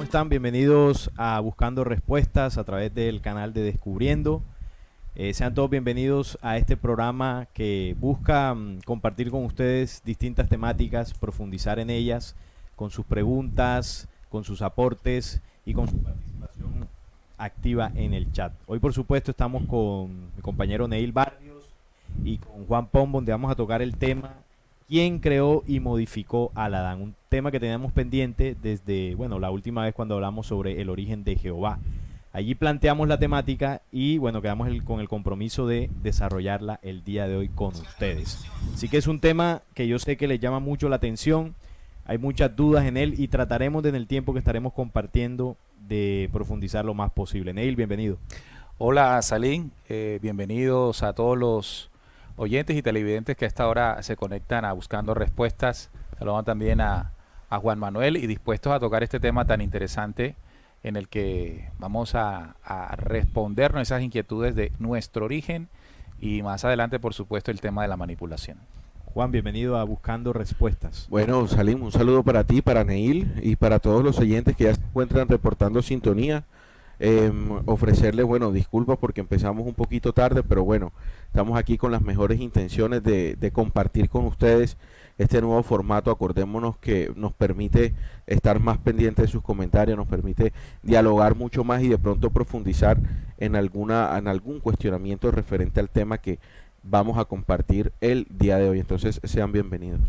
están? Bienvenidos a Buscando Respuestas a través del canal de Descubriendo. Sean todos bienvenidos a este programa que busca compartir con ustedes distintas temáticas, profundizar en ellas, con sus preguntas, con sus aportes y con su participación activa en el chat. Hoy, por supuesto, estamos con mi compañero Neil Barrios y con Juan Pombo, donde vamos a tocar el tema ¿quién creó y modificó al Adán? Un tema que teníamos pendiente desde, bueno, la última vez cuando hablamos sobre el origen de Jehová. Allí planteamos la temática y, bueno, quedamos con el compromiso de desarrollarla el día de hoy con ustedes. Así que es un tema que yo sé que les llama mucho la atención, hay muchas dudas en él y trataremos en el tiempo que estaremos compartiendo de profundizar lo más posible. Neil, bienvenido. Hola Salim, bienvenidos a todos los oyentes y televidentes que a esta hora se conectan a Buscando Respuestas. Saludamos también a Juan Manuel y dispuestos a tocar este tema tan interesante en el que vamos a responder esas inquietudes de nuestro origen y más adelante, por supuesto, el tema de la manipulación. Juan, bienvenido a Buscando Respuestas. Bueno, Salim, un saludo para ti, para Neil y para todos los oyentes que ya se encuentran reportando sintonía. Ofrecerles, bueno, disculpas porque empezamos un poquito tarde, pero bueno, estamos aquí con las mejores intenciones de compartir con ustedes este nuevo formato. Acordémonos que nos permite estar más pendientes de sus comentarios, nos permite dialogar mucho más y de pronto profundizar en algún cuestionamiento referente al tema que vamos a compartir el día de hoy. Entonces, sean bienvenidos.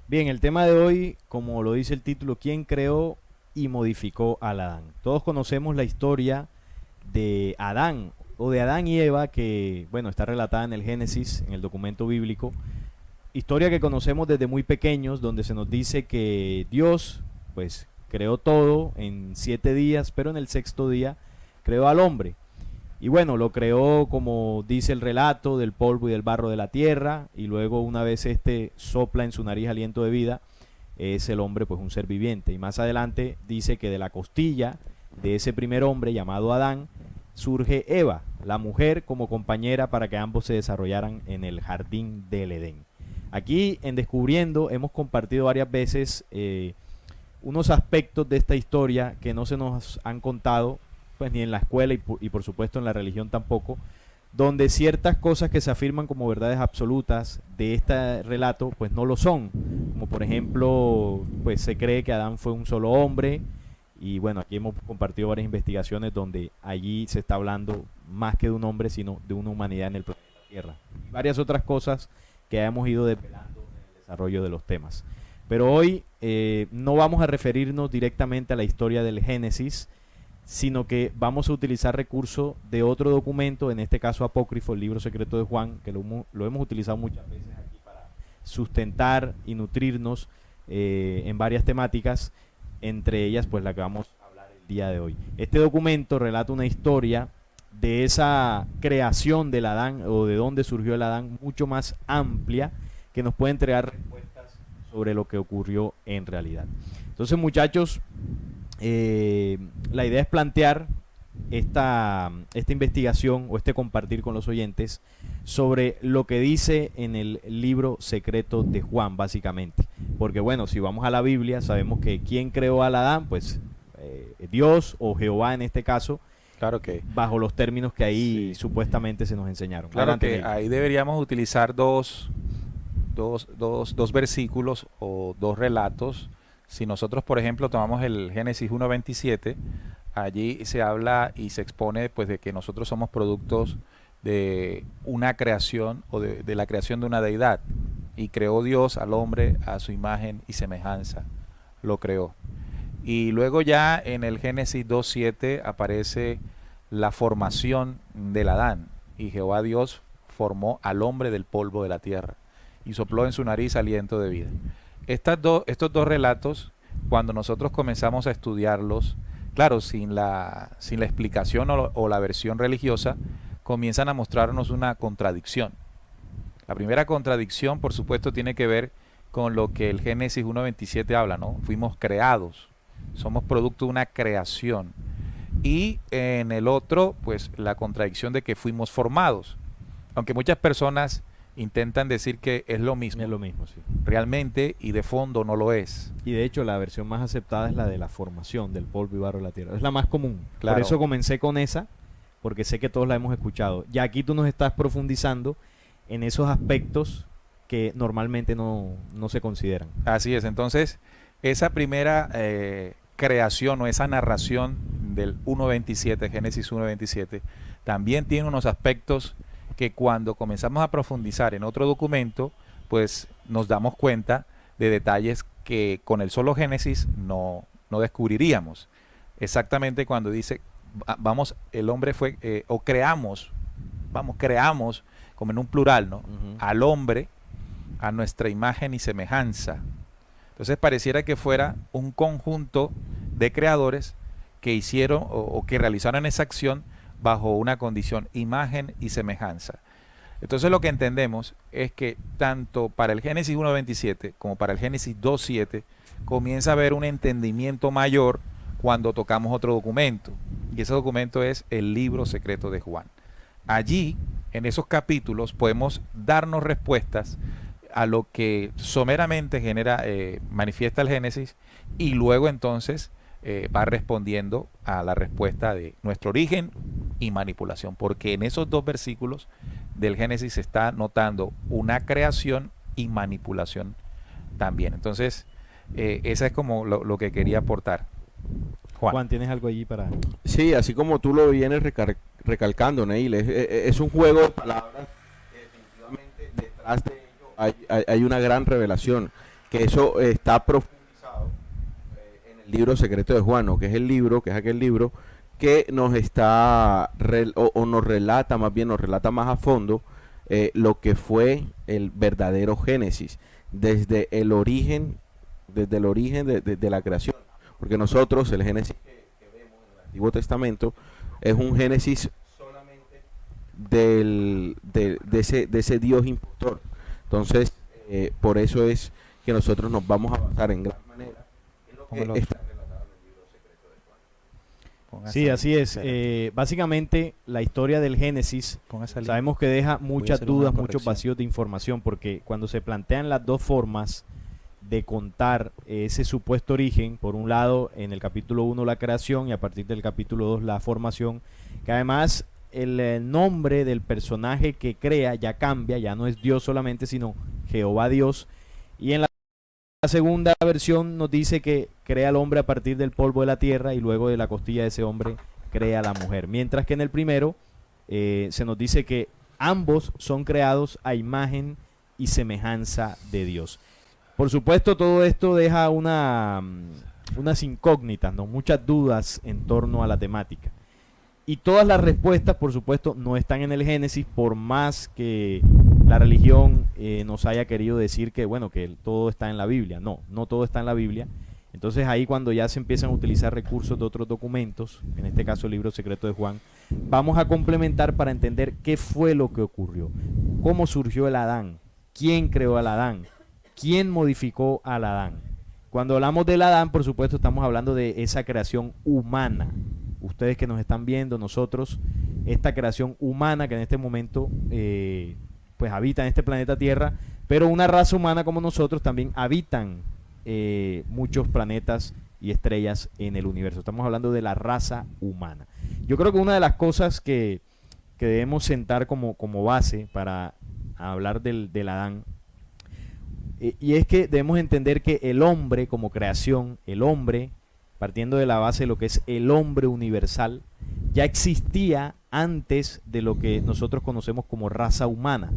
Bien, el tema de hoy, como lo dice el título, ¿quién creó y modificó al Adán? Todos conocemos la historia de Adán o de Adán y Eva, que bueno, está relatada en el Génesis, en el documento bíblico, historia que conocemos desde muy pequeños, donde se nos dice que Dios pues creó todo en 7 días, pero en el 6º día creó al hombre. Y bueno, lo creó, como dice el relato, del polvo y del barro de la tierra, y luego una vez sopla en su nariz aliento de vida, es el hombre pues un ser viviente. Y más adelante dice que de la costilla de ese primer hombre llamado Adán surge Eva, la mujer, como compañera para que ambos se desarrollaran en el jardín del Edén. Aquí en Descubriendo hemos compartido varias veces unos aspectos de esta historia que no se nos han contado pues ni en la escuela y por supuesto en la religión tampoco, donde ciertas cosas que se afirman como verdades absolutas de este relato pues no lo son, como por ejemplo pues se cree que Adán fue un solo hombre, y bueno, aquí hemos compartido varias investigaciones donde allí se está hablando más que de un hombre sino de una humanidad en el planeta Tierra, y varias otras cosas que hemos ido desvelando en el desarrollo de los temas. Pero hoy no vamos a referirnos directamente a la historia del Génesis, sino que vamos a utilizar recursos de otro documento, en este caso apócrifo, el libro secreto de Juan, que lo hemos utilizado muchas veces aquí para sustentar y nutrirnos en varias temáticas, entre ellas pues la que vamos a hablar el día de hoy. Este documento relata una historia de esa creación del Adán, o de dónde surgió el Adán, mucho más amplia, que nos puede entregar respuestas sobre lo que ocurrió en realidad. Entonces, muchachos, la idea es plantear esta investigación o este compartir con los oyentes sobre lo que dice en el libro secreto de Juan, básicamente. Porque bueno, si vamos a la Biblia, sabemos que ¿quién creó al Adán? Pues Dios o Jehová en este caso, claro que bajo los términos que ahí supuestamente se nos enseñaron. Claro Adelante, que Neil. ahí deberíamos utilizar dos versículos o dos relatos. Si nosotros, por ejemplo, tomamos el Génesis 1:27, allí se habla y se expone pues de que nosotros somos productos de una creación o de la creación de una deidad, y creó Dios al hombre a su imagen y semejanza, lo creó. Y luego ya en el Génesis 2:7 aparece la formación del Adán, y Jehová Dios formó al hombre del polvo de la tierra y sopló en su nariz aliento de vida. Estos dos relatos, cuando nosotros comenzamos a estudiarlos, claro, sin la explicación o la versión religiosa, comienzan a mostrarnos una contradicción. La primera contradicción, por supuesto, tiene que ver con lo que el Génesis 1:27 habla, ¿no? Fuimos creados, somos producto de una creación. Y en el otro, pues la contradicción de que fuimos formados. Aunque muchas personas intentan decir que es lo mismo. Es lo mismo, sí. Realmente y de fondo no lo es. Y de hecho la versión más aceptada es la de la formación del polvo y barro de la tierra. Es la más común. Claro. Por eso comencé con esa, porque sé que todos la hemos escuchado. Ya aquí tú nos estás profundizando en esos aspectos que normalmente no se consideran. Así es. Entonces, esa primera creación o esa narración del 1.27, Génesis 1.27, también tiene unos aspectos que cuando comenzamos a profundizar en otro documento, pues nos damos cuenta de detalles que con el solo Génesis no descubriríamos. Exactamente cuando dice, vamos, el hombre fue, o creamos, creamos, como en un plural, ¿no? Al hombre a nuestra imagen y semejanza. Entonces pareciera que fuera un conjunto de creadores que hicieron o que realizaron esa acción bajo una condición, imagen y semejanza. Entonces lo que entendemos es que tanto para el Génesis 1.27 como para el Génesis 2.7 comienza a haber un entendimiento mayor cuando tocamos otro documento. Y ese documento es el libro secreto de Juan. Allí, en esos capítulos, podemos darnos respuestas a lo que someramente manifiesta el Génesis, y luego entonces va respondiendo a la respuesta de nuestro origen y manipulación, porque en esos dos versículos del Génesis se está notando una creación y manipulación también. Entonces, esa es como lo que quería aportar. Juan, ¿tienes algo allí para...? Sí, así como tú lo vienes recalcando, Neil, es un juego de palabras que definitivamente detrás de ello hay una gran revelación, que eso está profundizado en el libro secreto de Juan, ¿no? Que es el libro, que es aquel libro que nos está, nos relata más a fondo lo que fue el verdadero Génesis, desde el origen de la creación. Porque nosotros, el Génesis que vemos en el Antiguo Testamento, es un Génesis solamente de ese Dios impostor. Entonces, por eso es que nosotros nos vamos a basar en gran manera en lo que está relatado en el libro secreto de Juan. Sí, así es. Básicamente, la historia del Génesis, sabemos que deja muchas dudas, muchos vacíos de información, porque cuando se plantean las dos formas de contar ese supuesto origen, por un lado en el capítulo 1 la creación y a partir del capítulo 2 la formación, que además el nombre del personaje que crea ya cambia, ya no es Dios solamente, sino Jehová Dios, y en la segunda versión nos dice que crea al hombre a partir del polvo de la tierra y luego de la costilla de ese hombre crea a la mujer, mientras que en el primero se nos dice que ambos son creados a imagen y semejanza de Dios. Por supuesto, todo esto deja unas incógnitas, ¿no? Muchas dudas en torno a la temática. Y todas las respuestas, por supuesto, no están en el Génesis, por más que la religión nos haya querido decir que, bueno, que todo está en la Biblia. No todo está en la Biblia. Entonces ahí cuando ya se empiezan a utilizar recursos de otros documentos, en este caso el libro secreto de Juan, vamos a complementar para entender qué fue lo que ocurrió, cómo surgió el Adán, quién creó al Adán, quién modificó al Adán. Cuando hablamos del Adán, por supuesto, estamos hablando de esa creación humana. Ustedes que nos están viendo, nosotros, esta creación humana que en este momento pues habita en este planeta Tierra, pero una raza humana como nosotros también habitan muchos planetas y estrellas en el universo. Estamos hablando de la raza humana. Yo creo que una de las cosas que debemos sentar como base para hablar del Adán, y es que debemos entender que el hombre como creación, el hombre, partiendo de la base de lo que es el hombre universal, ya existía antes de lo que nosotros conocemos como raza humana.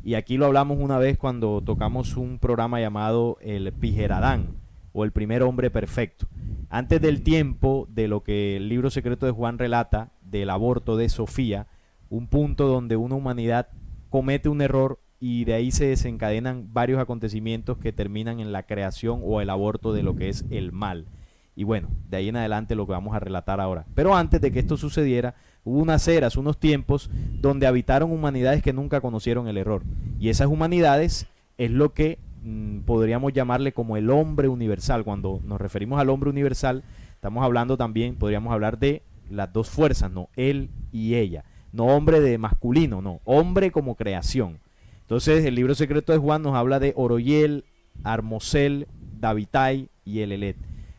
Y aquí lo hablamos una vez cuando tocamos un programa llamado el Pijeradán, o el primer hombre perfecto. Antes del tiempo de lo que el libro secreto de Juan relata, del aborto de Sofía, un punto donde una humanidad comete un error y de ahí se desencadenan varios acontecimientos que terminan en la creación o el aborto de lo que es el mal. Y bueno, de ahí en adelante lo que vamos a relatar ahora. Pero antes de que esto sucediera, hubo unas eras, unos tiempos donde habitaron humanidades que nunca conocieron el error. Y esas humanidades es lo que podríamos llamarle como el hombre universal. Cuando nos referimos al hombre universal, estamos hablando también, podríamos hablar de las dos fuerzas, no él y ella. No hombre de masculino, no, hombre como creación. Entonces, el libro secreto de Juan nos habla de Oroyel, Armosel, Davitai y Elelet.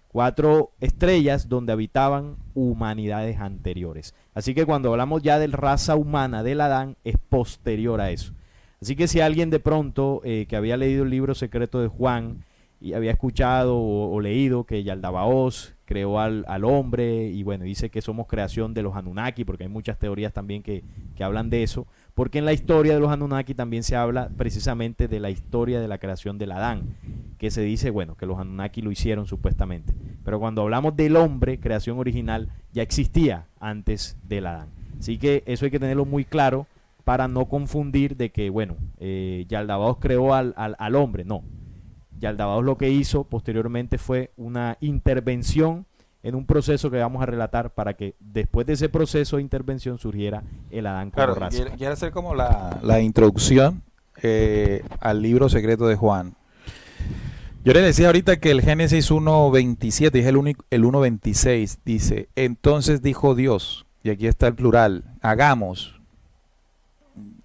4 estrellas donde habitaban humanidades anteriores. Así que cuando hablamos ya de raza humana del Adán, es posterior a eso. Así que si alguien de pronto que había leído el libro secreto de Juan y había escuchado o leído que Yaldabaoth creó al hombre y bueno, dice que somos creación de los Anunnaki, porque hay muchas teorías también que hablan de eso, porque en la historia de los Anunnaki también se habla precisamente de la historia de la creación del Adán, que se dice, bueno, que los Anunnaki lo hicieron supuestamente, pero cuando hablamos del hombre, creación original, ya existía antes del Adán. Así que eso hay que tenerlo muy claro para no confundir de que, bueno, Yaldabaoth creó al hombre, no. Yaldabaoth lo que hizo posteriormente fue una intervención en un proceso que vamos a relatar para que después de ese proceso de intervención surgiera el Adán como raza. Quiero hacer como la introducción al libro secreto de Juan. Yo le decía ahorita que el Génesis 1.27 es el 1.26, dice, entonces dijo Dios, y aquí está el plural, hagamos,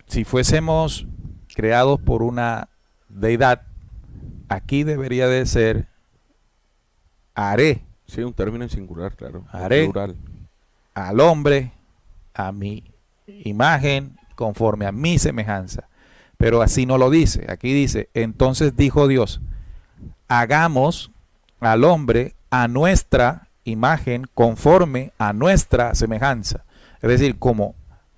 si fuésemos creados por una deidad, aquí debería de ser haré. Sí, un término en singular, claro. Haré plural al hombre a mi imagen, conforme a mi semejanza. Pero así no lo dice. Aquí dice, entonces dijo Dios, hagamos al hombre a nuestra imagen, conforme a nuestra semejanza. Es decir, como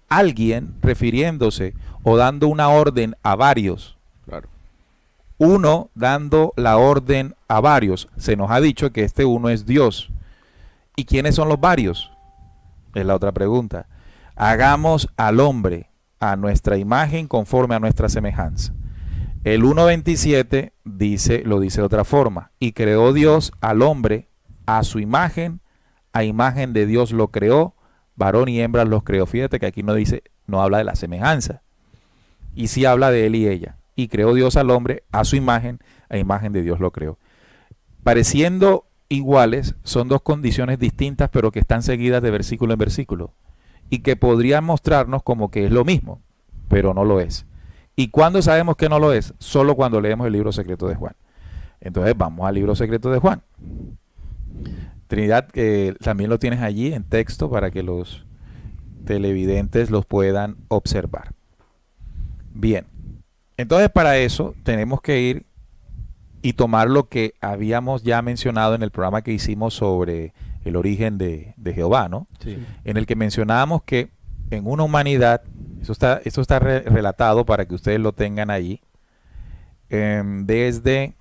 alguien refiriéndose o dando una orden a varios. Claro. Uno dando la orden a varios. Se nos ha dicho que este uno es Dios. ¿Y quiénes son los varios? Es la otra pregunta. Hagamos al hombre a nuestra imagen conforme a nuestra semejanza. El 1.27 lo dice de otra forma. Y creó Dios al hombre a su imagen, a imagen de Dios lo creó, varón y hembra los creó. Fíjate que aquí no habla de la semejanza. Y sí habla de él y ella. Y creó Dios al hombre a su imagen, a imagen de Dios lo creó. Pareciendo iguales, son dos condiciones distintas, pero que están seguidas de versículo en versículo. Y que podrían mostrarnos como que es lo mismo, pero no lo es. ¿Y cuándo sabemos que no lo es? Solo cuando leemos el libro secreto de Juan. Entonces vamos al libro secreto de Juan. Trinidad, también lo tienes allí en texto para que los televidentes los puedan observar. Bien. Entonces para eso tenemos que ir y tomar lo que habíamos ya mencionado en el programa que hicimos sobre el origen de Jehová, ¿no? Sí. En el que mencionábamos que en una humanidad, esto está relatado para que ustedes lo tengan ahí, desde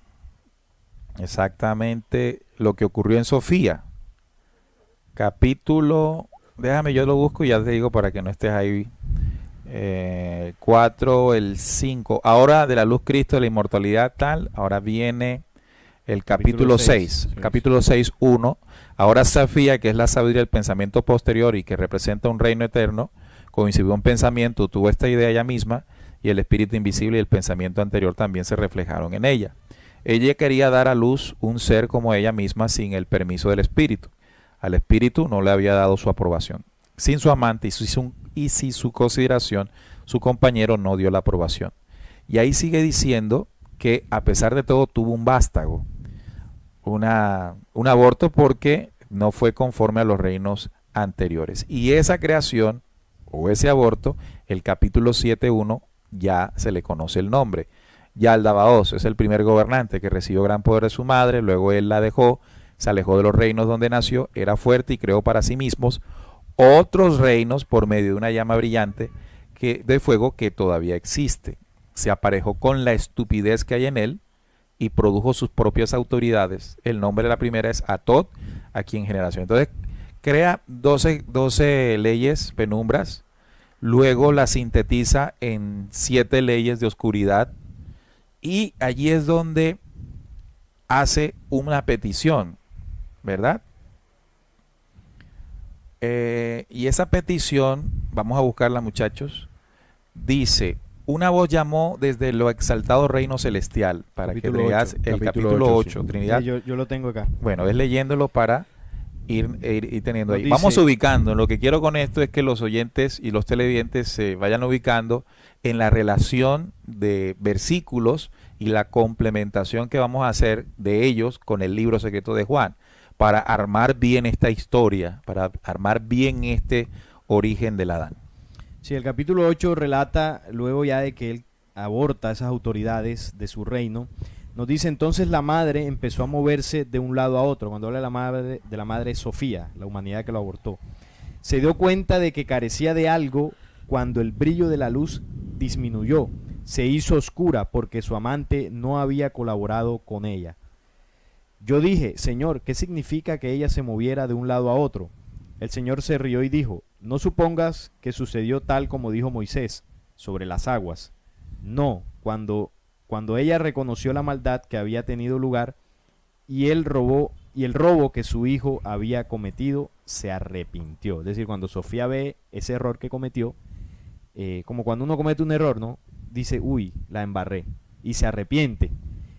exactamente lo que ocurrió en Sofía, capítulo, déjame yo lo busco y ya te digo para que no estés ahí. 4, el 5, ahora de la luz Cristo de la inmortalidad tal, ahora viene el capítulo 6, capítulo 6, 1, ahora Sofía, que es la sabiduría del pensamiento posterior y que representa un reino eterno, coincidió un pensamiento, tuvo esta idea ella misma, y el espíritu invisible y el pensamiento anterior también se reflejaron en ella. Ella quería dar a luz un ser como ella misma sin el permiso del espíritu. Al espíritu no le había dado su aprobación. Sin su amante y sin su consideración, su compañero no dio la aprobación. Y ahí sigue diciendo que a pesar de todo tuvo un vástago, un aborto, porque no fue conforme a los reinos anteriores. Y esa creación o ese aborto, el capítulo 7.1 ya se le conoce el nombre. Yaldabaoth es el primer gobernante que recibió gran poder de su madre, luego él la dejó, se alejó de los reinos donde nació, era fuerte y creó para sí mismos otros reinos por medio de una llama brillante de fuego que todavía existe. Se aparejó con la estupidez que hay en él y produjo sus propias autoridades. El nombre de la primera es Atot, aquí en generación. Entonces crea 12 leyes penumbras, luego las sintetiza en 7 leyes de oscuridad y allí es donde hace una petición, ¿verdad? Y esa petición, vamos a buscarla muchachos, dice, una voz llamó desde lo exaltado reino celestial, para capítulo que leas 8, el capítulo 8, sí. Trinidad. Sí, yo lo tengo acá. Bueno, es leyéndolo para ir teniendo ahí. Nos Vamos dice- ubicando. Lo que quiero con esto es que los oyentes y los televidentes se vayan ubicando en la relación de versículos y la complementación que vamos a hacer de ellos con el libro secreto de Juan, para armar bien esta historia, para armar bien este origen del Adán. Sí, el capítulo 8 relata, luego ya de que él aborta a esas autoridades de su reino, nos dice: entonces la madre empezó a moverse de un lado a otro. Cuando habla de la madre Sofía, la humanidad que lo abortó, se dio cuenta de que carecía de algo cuando el brillo de la luz disminuyó, se hizo oscura porque su amante no había colaborado con ella. Yo dije: Señor, ¿qué significa que ella se moviera de un lado a otro? El Señor se rió y dijo: no supongas que sucedió tal como dijo Moisés sobre las aguas. No, cuando ella reconoció la maldad que había tenido lugar y el robo que su hijo había cometido, se arrepintió. Es decir, cuando Sofía ve ese error que cometió, como cuando uno comete un error, ¿no? Dice: uy, la embarré, y se arrepiente.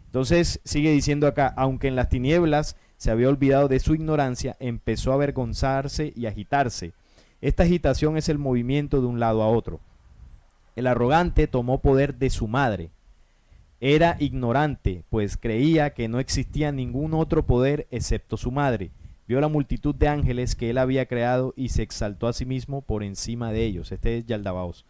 Entonces sigue diciendo acá: aunque en las tinieblas se había olvidado de su ignorancia, empezó a avergonzarse y agitarse. Esta agitación es el movimiento de un lado a otro. El arrogante tomó poder de su madre. Era ignorante, pues creía que no existía ningún otro poder excepto su madre. Vio la multitud de ángeles que él había creado y se exaltó a sí mismo por encima de ellos. Este es Yaldabaoth.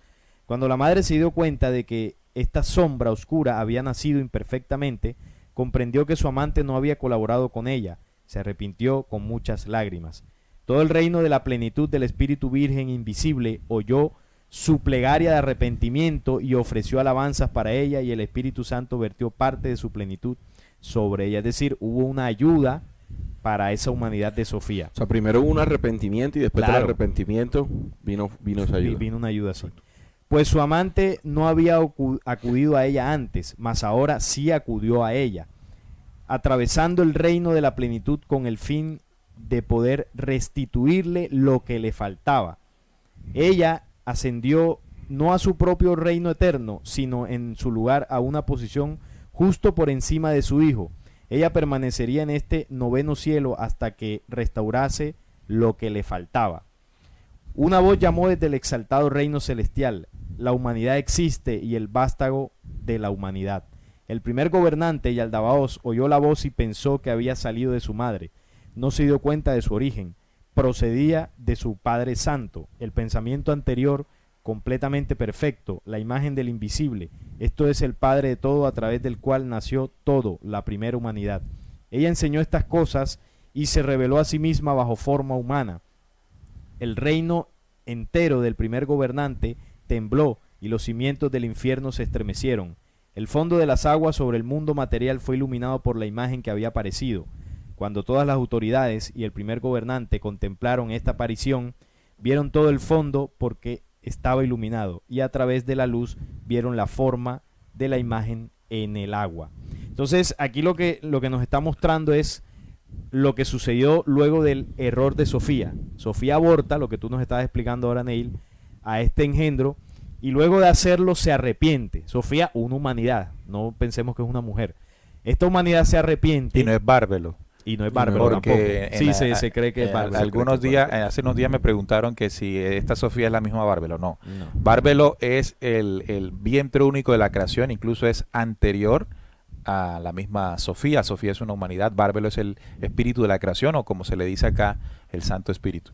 Cuando la madre se dio cuenta de que esta sombra oscura había nacido imperfectamente, comprendió que su amante no había colaborado con ella. Se arrepintió con muchas lágrimas. Todo el reino de la plenitud del Espíritu Virgen invisible oyó su plegaria de arrepentimiento y ofreció alabanzas para ella, y el Espíritu Santo vertió parte de su plenitud sobre ella. Es decir, hubo una ayuda para esa humanidad de Sofía. O sea, primero hubo un arrepentimiento y después Claro. del arrepentimiento vino esa ayuda. Vino una ayuda así. Pues su amante no había acudido a ella antes, mas ahora sí acudió a ella, atravesando el reino de la plenitud con el fin de poder restituirle lo que le faltaba. Ella ascendió no a su propio reino eterno, sino en su lugar a una posición justo por encima de su hijo. Ella permanecería en este noveno cielo hasta que restaurase lo que le faltaba. Una voz llamó desde el exaltado reino celestial: la humanidad existe y el vástago de la humanidad. El primer gobernante, Yaldabaoth, oyó la voz y pensó que había salido de su madre. No se dio cuenta de su origen. Procedía de su Padre Santo, el pensamiento anterior completamente perfecto, la imagen del invisible. Esto es el Padre de todo, a través del cual nació todo, la primera humanidad. Ella enseñó estas cosas y se reveló a sí misma bajo forma humana. El reino entero del primer gobernante tembló y los cimientos del infierno se estremecieron. El fondo de las aguas sobre el mundo material fue iluminado por la imagen que había aparecido. Cuando todas las autoridades y el primer gobernante contemplaron esta aparición, vieron todo el fondo porque estaba iluminado, y a través de la luz vieron la forma de la imagen en el agua. Entonces aquí lo que nos está mostrando es lo que sucedió luego del error de Sofía. Sofía aborta, lo que tú nos estabas explicando ahora, Neil, a este engendro, y luego de hacerlo se arrepiente. Sofía, una humanidad, no pensemos que es una mujer. Esta humanidad se arrepiente. Y no es Bárbelo. Y no es Bárbaro Porque tampoco. Sí, se cree que es Bárbaro. Hace unos días me preguntaron que si esta Sofía es la misma Bárbelo. No. No. Bárbelo es el vientre único de la creación, incluso es anterior a la misma Sofía. Sofía es una humanidad, Bárbelo es el espíritu de la creación, o como se le dice acá, el Santo Espíritu.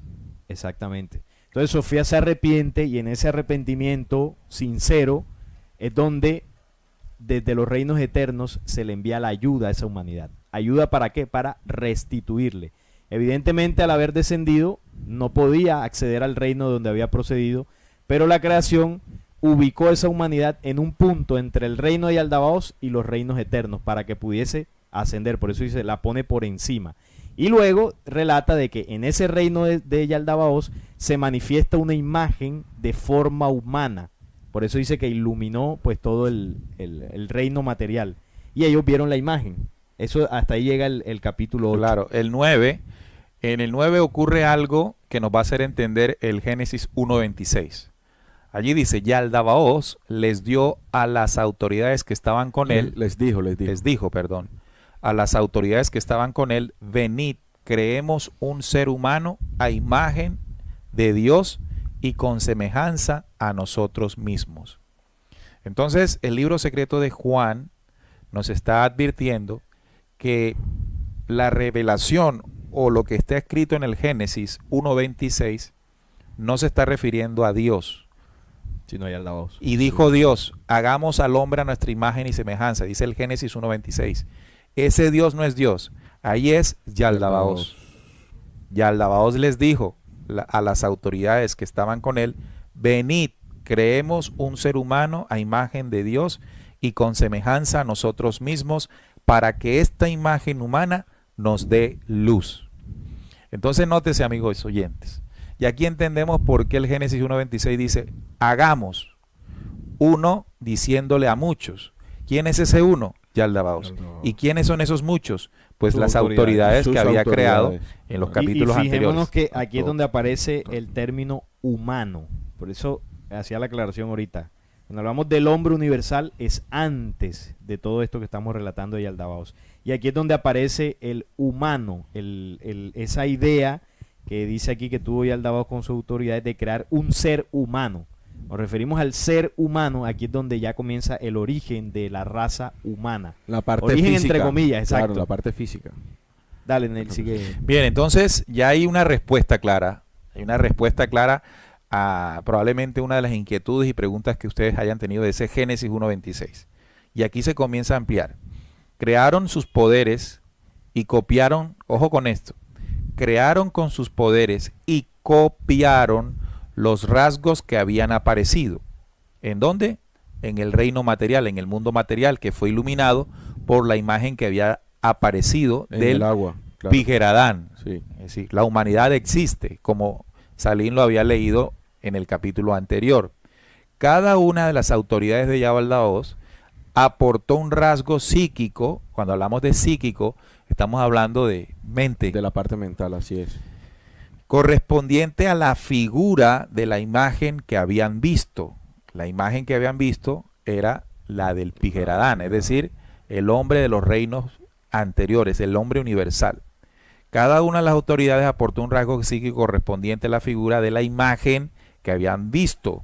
Exactamente. Entonces Sofía se arrepiente, y en ese arrepentimiento sincero es donde desde los reinos eternos se le envía la ayuda a esa humanidad. ¿Ayuda para qué? Para restituirle. Evidentemente, al haber descendido, no podía acceder al reino donde había procedido, pero la creación ubicó a esa humanidad en un punto entre el reino de Yaldabaoth y los reinos eternos para que pudiese ascender. Por eso dice, la pone por encima. Y luego relata de que en ese reino de Yaldabaoth se manifiesta una imagen de forma humana. Por eso dice que iluminó pues todo el reino material. Y ellos vieron la imagen. Eso, hasta ahí llega el capítulo 8. Claro, el 9. En el 9 ocurre algo que nos va a hacer entender el Génesis 1:26. Allí dice: Yaldabaoth les dio a las autoridades que estaban con él. Les dijo. Les dijo, perdón. A las autoridades que estaban con él: venid, creemos un ser humano a imagen de Dios y con semejanza a nosotros mismos. Entonces, el libro secreto de Juan nos está advirtiendo que la revelación o lo que está escrito en el Génesis 1:26 no se está refiriendo a Dios. Si no hay alabados. Y dijo Dios, hagamos al hombre a nuestra imagen y semejanza, dice el Génesis 1:26. Ese Dios no es Dios, ahí es Yaldabaoth. Yaldabaoth les dijo a las autoridades que estaban con él, venid, creemos un ser humano a imagen de Dios y con semejanza a nosotros mismos, para que esta imagen humana nos dé luz. Entonces nótese, amigos oyentes, y aquí entendemos por qué el Génesis 1:26 dice, hagamos uno diciéndole a muchos. ¿Quién es ese uno? Yaldabaoth. ¿Y quiénes son esos muchos? Pues las autoridades que había creado en los capítulos y fijémonos anteriores. que aquí es donde aparece el término humano. Por eso hacía la aclaración ahorita. Cuando hablamos del hombre universal es antes de todo esto que estamos relatando de Yaldabaoth. Y aquí es donde aparece el humano, esa idea que dice aquí que tuvo Yaldabaoth con sus autoridades de crear un ser humano. Nos referimos al ser humano, aquí es donde ya comienza el origen de la raza humana. La parte origen física, entre comillas, exacto. Claro, la parte física. Dale, Nel, sigue. Bien, entonces ya hay una respuesta clara. Hay una respuesta clara a probablemente una de las inquietudes y preguntas que ustedes hayan tenido de ese Génesis 1:26. Y aquí se comienza a ampliar. Crearon sus poderes y copiaron, ojo con esto, crearon con sus poderes y copiaron los rasgos que habían aparecido. ¿En dónde? En el reino material, en el mundo material que fue iluminado por la imagen que había aparecido En del el agua, claro. Pijeradán. Sí. Es decir, la humanidad existe, como Salim lo había leído en el capítulo anterior. Cada una de las autoridades de Yaldabaoth aportó un rasgo psíquico. Cuando hablamos de psíquico, estamos hablando de mente. De la parte mental, así es. Correspondiente a la figura de la imagen que habían visto. La imagen que habían visto era la del Pijeradán, es decir, el hombre de los reinos anteriores, el hombre universal. Cada una de las autoridades aportó un rasgo psíquico correspondiente a la figura de la imagen que habían visto.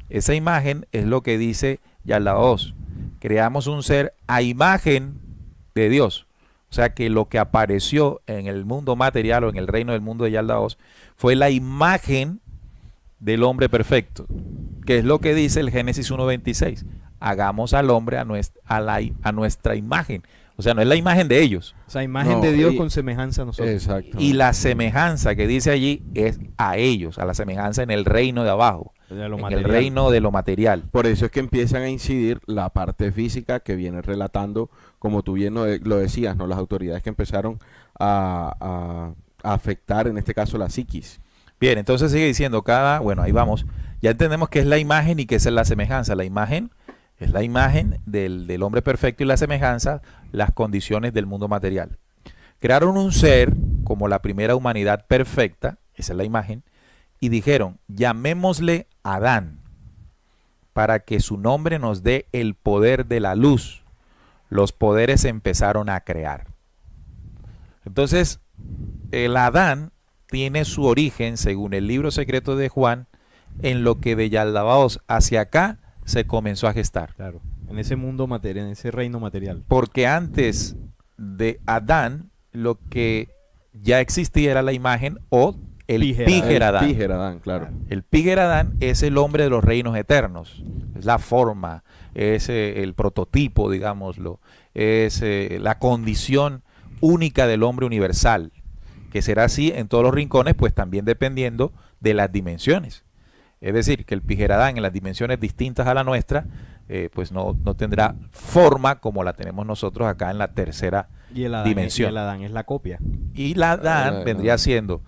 Esa imagen es lo que dice Yaldabaoth. Creamos un ser a imagen de Dios. O sea que lo que apareció en el mundo material o en el reino del mundo de Yaldabaoth fue la imagen del hombre perfecto, que es lo que dice el Génesis 1:26. Hagamos al hombre a nuestra imagen. O sea, no es la imagen de ellos. O sea, imagen No, de Dios y- con semejanza a nosotros. Exacto. Y la semejanza que dice allí es a ellos, a la semejanza en el reino de abajo, De lo en material. el reino de lo material. Por eso es que empiezan a incidir la parte física que viene relatando, como tú bien lo decías, ¿no? Las autoridades que empezaron a afectar, en este caso, la psiquis. Bien, entonces sigue diciendo bueno, ahí vamos. Ya entendemos qué es la imagen y qué es la semejanza. La imagen es la imagen del hombre perfecto y la semejanza, las condiciones del mundo material. Crearon un ser como la primera humanidad perfecta, esa es la imagen, y dijeron, llamémosle Adán, para que su nombre nos dé el poder de la luz. Los poderes se empezaron a crear. Entonces, el Adán tiene su origen, según el libro secreto de Juan, en lo que de Yaldabaoth hacia acá se comenzó a gestar. Claro, en ese mundo material, en ese reino material. Porque antes de Adán, lo que ya existía era la imagen o el Pijeradán. El Pijeradán, claro. El Pijeradán es el hombre de los reinos eternos. Es la forma, es el prototipo, digámoslo. Es la condición única del hombre universal. Que será así en todos los rincones, pues también dependiendo de las dimensiones. Es decir, que el Pijeradán en las dimensiones distintas a la nuestra, pues no tendrá forma como la tenemos nosotros acá en la tercera Y el Adán, dimensión. y el Adán es la copia. Y la Adán vendría siendo,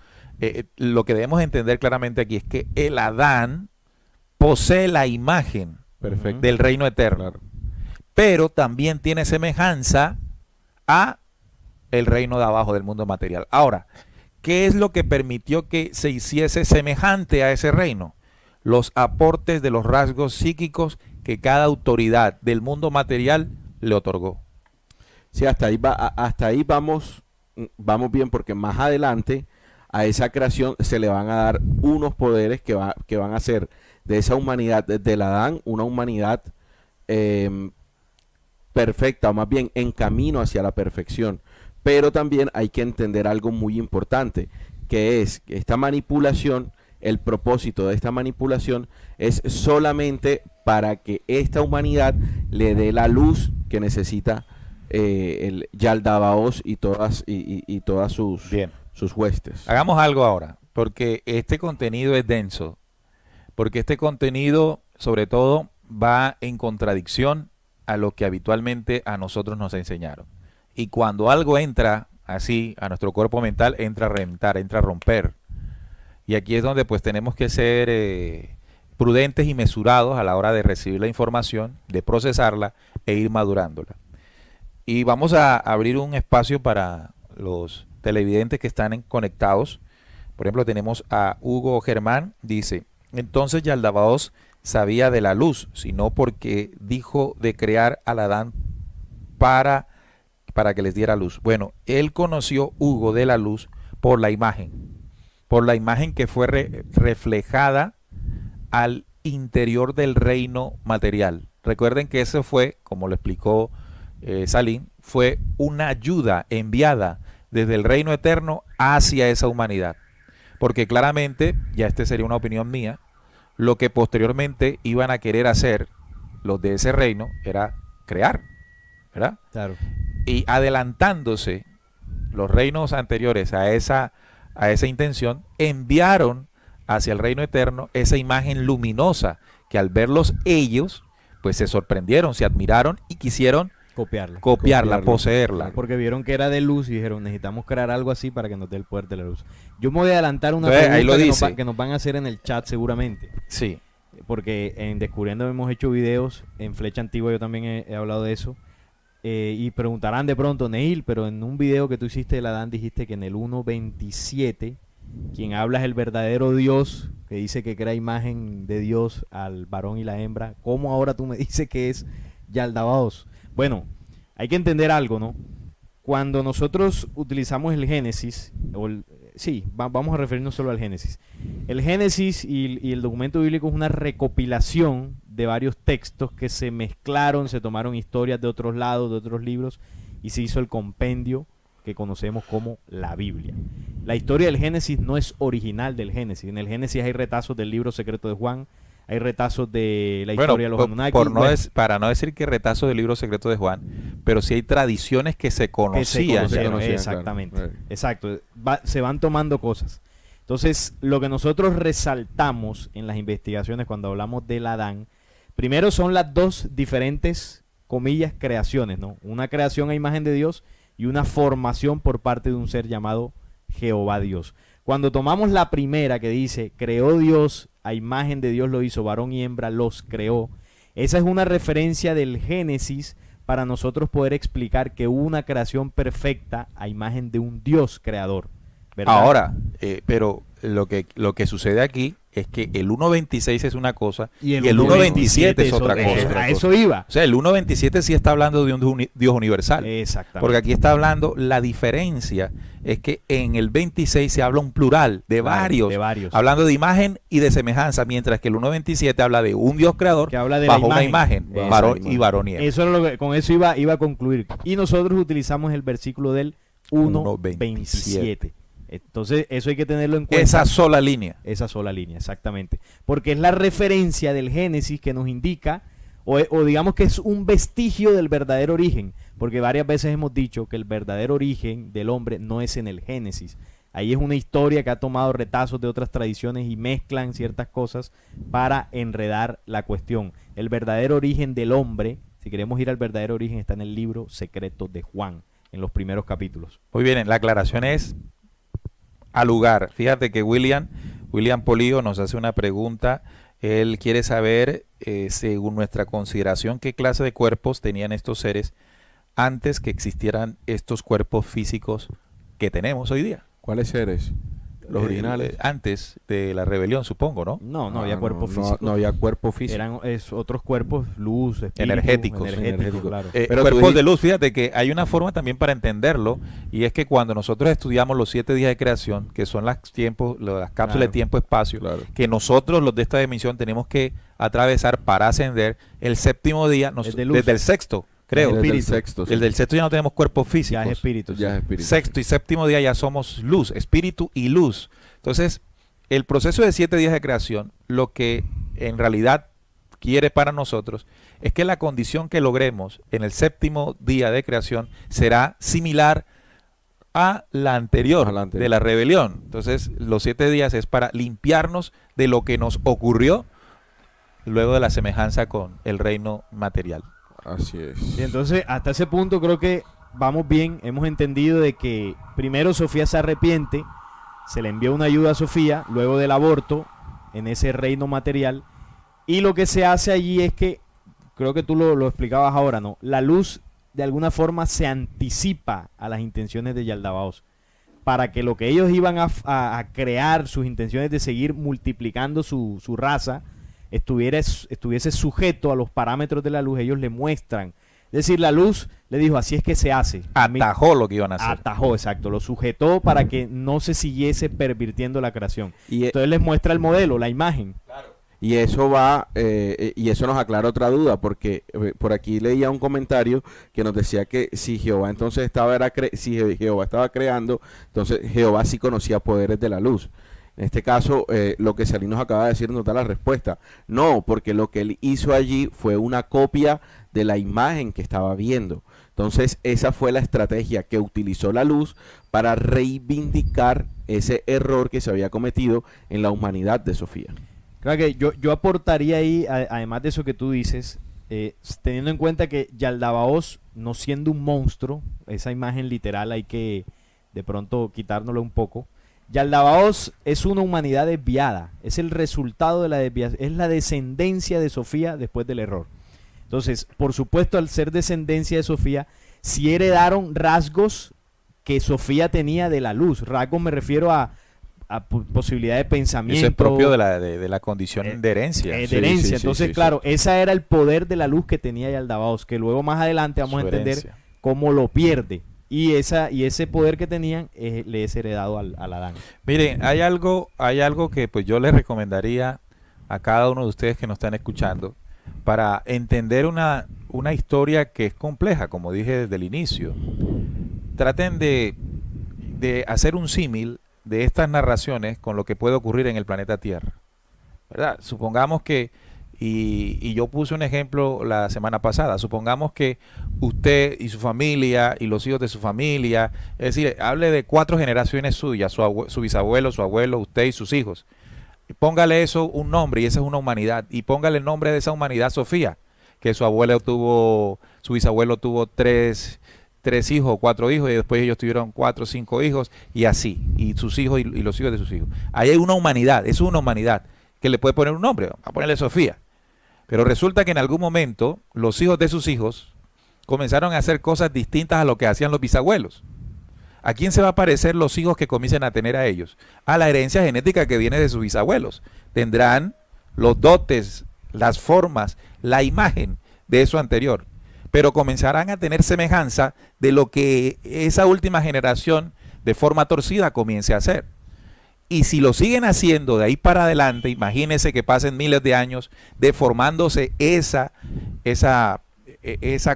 lo que debemos entender claramente aquí es que el Adán posee la imagen Perfecto. del reino eterno, Claro. pero también tiene semejanza a el reino de abajo del mundo material. Ahora, ¿qué es lo que permitió que se hiciese semejante a ese reino? Los aportes de los rasgos psíquicos que cada autoridad del mundo material le otorgó. Sí, hasta ahí vamos vamos bien porque más adelante a esa creación se le van a dar unos poderes que van a hacer de esa humanidad, del Adán, una humanidad perfecta, o más bien en camino hacia la perfección. Pero también hay que entender algo muy importante, que es que esta manipulación, el propósito de esta manipulación es solamente para que esta humanidad le dé la luz que necesita el Yaldabaoth y todas sus huestes. Hagamos algo ahora, porque este contenido es denso, porque este contenido sobre todo va en contradicción a lo que habitualmente a nosotros nos enseñaron. Y cuando algo entra así a nuestro cuerpo mental, entra a reventar, entra a romper. Y aquí es donde pues tenemos que ser prudentes y mesurados a la hora de recibir la información, de procesarla e ir madurándola. Y vamos a abrir un espacio para los televidentes que están conectados. Por ejemplo, tenemos a Hugo Germán, dice: entonces Yaldabaoth sabía de la luz, sino porque dijo de crear al Adán para que les diera luz. Bueno, él conoció, Hugo, de la luz por la imagen que fue reflejada al interior del reino material. Recuerden que eso fue, como lo explicó Salim, fue una ayuda enviada desde el reino eterno hacia esa humanidad. Porque claramente, ya este sería una opinión mía, lo que posteriormente iban a querer hacer los de ese reino era crear, ¿verdad? Claro. Y adelantándose los reinos anteriores a esa intención, enviaron hacia el reino eterno esa imagen luminosa que al verlos ellos, pues se sorprendieron, se admiraron y quisieron copiarla, poseerla. Porque vieron que era de luz y dijeron, necesitamos crear algo así para que nos dé el poder de la luz. Yo me voy a adelantar una pregunta que nos van a hacer en el chat seguramente. Sí. Porque en Descubriendo hemos hecho videos, en Flecha Antigua yo también he hablado de eso. Y preguntarán de pronto, Neil, pero en un video que tú hiciste del Adán dijiste que en el 1.27 quien habla es el verdadero Dios, que dice que crea imagen de Dios al varón y la hembra. ¿Cómo ahora tú me dices que es Yaldabaoth? Bueno, hay que entender algo, ¿no? Cuando nosotros utilizamos el Génesis, vamos a referirnos solo al Génesis. El Génesis y el documento bíblico es una recopilación de varios textos que se mezclaron, se tomaron historias de otros lados, de otros libros, y se hizo el compendio que conocemos como la Biblia. La historia del Génesis no es original del Génesis. En el Génesis hay retazos del libro secreto de Juan, hay retazos de la historia de los Anunnaki. Para no decir que retazo del libro secreto de Juan, pero sí hay tradiciones que se conocían. Exactamente. Claro. Exacto. Se van tomando cosas. Entonces, lo que nosotros resaltamos en las investigaciones cuando hablamos del Adán, primero son las dos diferentes, comillas, creaciones, ¿no? Una creación a imagen de Dios y una formación por parte de un ser llamado Jehová Dios. Cuando tomamos la primera que dice, creó Dios, a imagen de Dios lo hizo, varón y hembra los creó, esa es una referencia del Génesis para nosotros poder explicar que hubo una creación perfecta a imagen de un Dios creador, ¿verdad? Ahora, pero lo que sucede aquí es que el 1.26 es una cosa y el 1.27 es otra cosa. A eso iba. O sea, el 1.27 sí está hablando de un Dios universal. Exactamente. Porque aquí está hablando, la diferencia es que en el 26 se habla un plural de varios, hablando de imagen y de semejanza, mientras que el 1.27 habla de un Dios creador que habla de bajo una imagen, varón y hembra. Eso es lo que, con eso iba a concluir. Y nosotros utilizamos el versículo del 1.27. Entonces, eso hay que tenerlo en cuenta. Esa sola línea, exactamente. Porque es la referencia del Génesis que nos indica, o digamos que es un vestigio del verdadero origen. Porque varias veces hemos dicho que el verdadero origen del hombre no es en el Génesis. Ahí es una historia que ha tomado retazos de otras tradiciones y mezclan ciertas cosas para enredar la cuestión. El verdadero origen del hombre, si queremos ir al verdadero origen, está en el libro secreto de Juan, en los primeros capítulos. Muy bien, la aclaración es al lugar. Fíjate que William Polío nos hace una pregunta. Él quiere saber, según nuestra consideración, qué clase de cuerpos tenían estos seres antes que existieran estos cuerpos físicos que tenemos hoy día. ¿Cuáles seres? los originales. Antes de la rebelión, supongo, ¿no? No había cuerpo físico. No había cuerpo físico. Eran otros cuerpos, luz, espíritu, Energéticos, claro. Pero cuerpos de luz, fíjate que hay una forma también para entenderlo, y es que cuando nosotros estudiamos los 7 días de creación, que son las cápsulas de tiempo-espacio, que nosotros los de esta dimensión tenemos que atravesar para ascender, el séptimo día, desde el sexto, creo. El sexto, el del sexto ya no tenemos cuerpos físicos. Ya es espíritu. Sexto y séptimo día ya somos luz, espíritu y luz. Entonces, el proceso de 7 días de creación, lo que en realidad quiere para nosotros es que la condición que logremos en el séptimo día de creación será similar a la anterior, de la rebelión. Entonces, los 7 días es para limpiarnos de lo que nos ocurrió luego de la semejanza con el reino material. Así es. Y entonces, hasta ese punto creo que vamos bien. Hemos entendido de que primero Sofía se arrepiente, se le envió una ayuda a Sofía luego del aborto en ese reino material, y lo que se hace allí es que, creo que tú lo explicabas ahora, ¿no? La luz de alguna forma se anticipa a las intenciones de Yaldabaoth, para que lo que ellos iban a crear, sus intenciones de seguir multiplicando su raza, estuviese sujeto a los parámetros de la luz. Ellos le muestran. Es decir, la luz le dijo, así es que se hace. Atajó lo que iban a hacer. Atajó, exacto. Lo sujetó para que no se siguiese pervirtiendo la creación. Y entonces les muestra el modelo, la imagen. Claro. Y eso y eso nos aclara otra duda, porque por aquí leía un comentario que nos decía que si Jehová entonces si Jehová estaba creando, entonces Jehová sí conocía poderes de la luz. En este caso, lo que Salí nos acaba de decir nos da la respuesta. No, porque lo que él hizo allí fue una copia de la imagen que estaba viendo. Entonces, esa fue la estrategia que utilizó la luz para reivindicar ese error que se había cometido en la humanidad de Sofía. Claro que yo aportaría ahí, además de eso que tú dices, teniendo en cuenta que Yaldabaoth, no siendo un monstruo, esa imagen literal hay que de pronto quitárnoslo un poco. Yaldabaoth es una humanidad desviada, es el resultado de la desviación, es la descendencia de Sofía después del error. Entonces, por supuesto, al ser descendencia de Sofía, sí heredaron rasgos que Sofía tenía de la luz. Rasgos me refiero a posibilidad de pensamiento. Eso es propio de la condición de herencia. Entonces, claro, esa era el poder de la luz que tenía Yaldabaoth, que luego más adelante vamos a entender cómo lo pierde. Y ese poder que tenían le es heredado al Adán. Miren, hay algo que pues yo les recomendaría a cada uno de ustedes que nos están escuchando para entender una historia que es compleja, como dije desde el inicio. Traten de hacer un símil de estas narraciones con lo que puede ocurrir en el planeta Tierra, ¿verdad? Supongamos que, y yo puse un ejemplo la semana pasada, supongamos que usted y su familia y los hijos de su familia, es decir, hable de 4 generaciones suyas, su bisabuelo, su abuelo, usted y sus hijos. Póngale eso un nombre, y esa es una humanidad, y póngale el nombre de esa humanidad Sofía, que su bisabuelo tuvo 3 hijos o 4 hijos, y después ellos tuvieron 4 o 5 hijos, y así, y sus hijos y los hijos de sus hijos. Ahí hay una humanidad, es una humanidad que le puede poner un nombre, a ponerle Sofía. Pero resulta que en algún momento los hijos de sus hijos comenzaron a hacer cosas distintas a lo que hacían los bisabuelos. ¿A quién se va a parecer los hijos que comiencen a tener a ellos? A la herencia genética que viene de sus bisabuelos. Tendrán los dotes, las formas, la imagen de eso anterior, pero comenzarán a tener semejanza de lo que esa última generación de forma torcida comience a hacer. Y si lo siguen haciendo de ahí para adelante, imagínense que pasen miles de años deformándose esa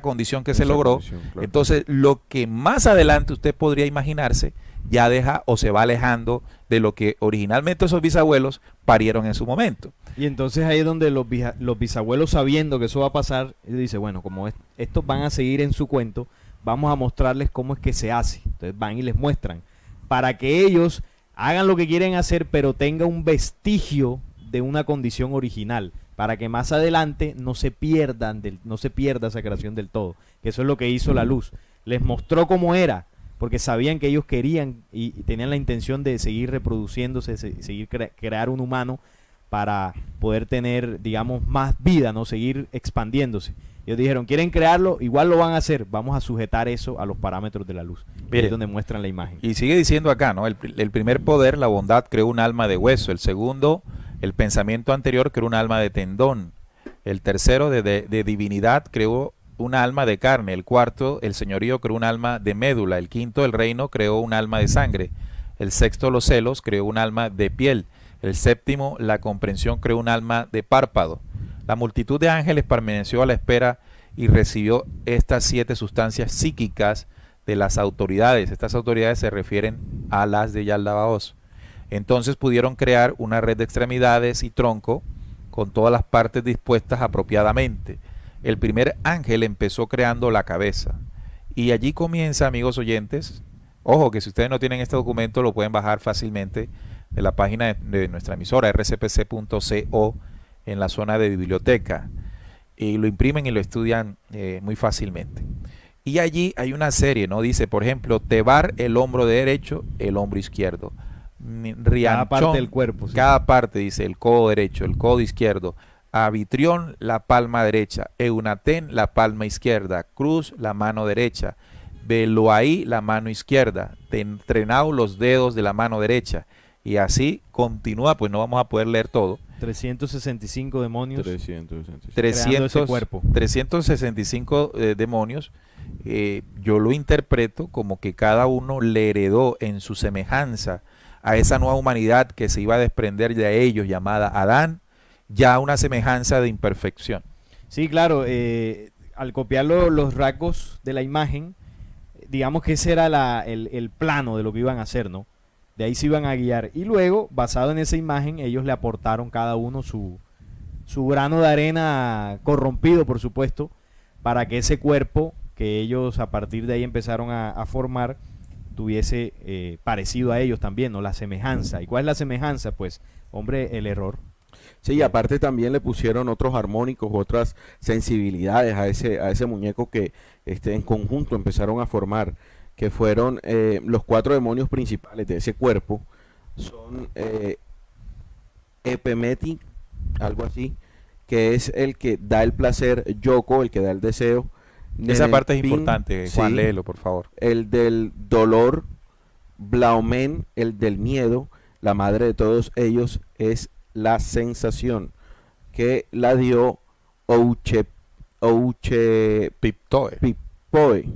condición que se logró. Claro. Entonces, lo que más adelante usted podría imaginarse ya deja o se va alejando de lo que originalmente esos bisabuelos parieron en su momento. Y entonces ahí es donde los bisabuelos, sabiendo que eso va a pasar, dice, bueno, como estos van a seguir en su cuento, vamos a mostrarles cómo es que se hace. Entonces van y les muestran, para que ellos hagan lo que quieren hacer, pero tenga un vestigio de una condición original, para que más adelante no se pierda esa creación del todo. Que eso es lo que hizo la luz. Les mostró cómo era, porque sabían que ellos querían y tenían la intención de seguir reproduciéndose, seguir crear un humano para poder tener, digamos, más vida, ¿no? Seguir expandiéndose. Ellos dijeron, quieren crearlo, igual lo van a hacer, vamos a sujetar eso a los parámetros de la luz. Mire, es donde muestran la imagen. Y sigue diciendo acá, ¿no? El primer poder, la bondad, creó un alma de hueso. El segundo, el pensamiento anterior, creó un alma de tendón. El tercero, de divinidad, creó una alma de carne. El cuarto, el señorío, creó un alma de médula. El quinto, el reino, creó un alma de sangre. El sexto, los celos, creó un alma de piel. El séptimo, la comprensión, creó un alma de párpado. La multitud de ángeles permaneció a la espera y recibió estas 7 sustancias psíquicas de las autoridades. Estas autoridades se refieren a las de Yaldabaoth. Entonces pudieron crear una red de extremidades y tronco con todas las partes dispuestas apropiadamente. El primer ángel empezó creando la cabeza. Y allí comienza, amigos oyentes, ojo que si ustedes no tienen este documento lo pueden bajar fácilmente de la página de nuestra emisora rcpc.co en la zona de biblioteca, y lo imprimen y lo estudian muy fácilmente. Y allí hay una serie, ¿no? Dice, por ejemplo, Tebar, el hombro derecho, el hombro izquierdo. Rianchón, cada parte del cuerpo. Sí. Cada parte, dice, el codo derecho, el codo izquierdo. Abitrión, la palma derecha. Eunatén, la palma izquierda. Cruz, la mano derecha. Beloaí, la mano izquierda. Trenau, los dedos de la mano derecha. Y así continúa, pues no vamos a poder leer todo. 365 demonios. 365 demonios. Yo lo interpreto como que cada uno le heredó en su semejanza a esa nueva humanidad que se iba a desprender de ellos, llamada Adán, ya una semejanza de imperfección. Sí, claro. Al copiar los rasgos de la imagen, digamos que ese era el plano de lo que iban a hacer, ¿no? De ahí se iban a guiar. Y luego, basado en esa imagen, ellos le aportaron cada uno su grano de arena corrompido, por supuesto, para que ese cuerpo que ellos a partir de ahí empezaron a formar tuviese parecido a ellos también, ¿no? La semejanza. ¿Y cuál es la semejanza? Pues, hombre, el error. Sí, y aparte también le pusieron otros armónicos, otras sensibilidades a ese muñeco que en conjunto empezaron a formar, que fueron los 4 demonios principales de ese cuerpo. Son Epemeti, algo así, que es el que da el placer, Yoko, el que da el deseo. Esa parte es Nenepin, importante, Juan, sí, léelo, por favor. el del dolor, Blaomen, el del miedo. La madre de todos ellos es la sensación, que la dio Piptoe.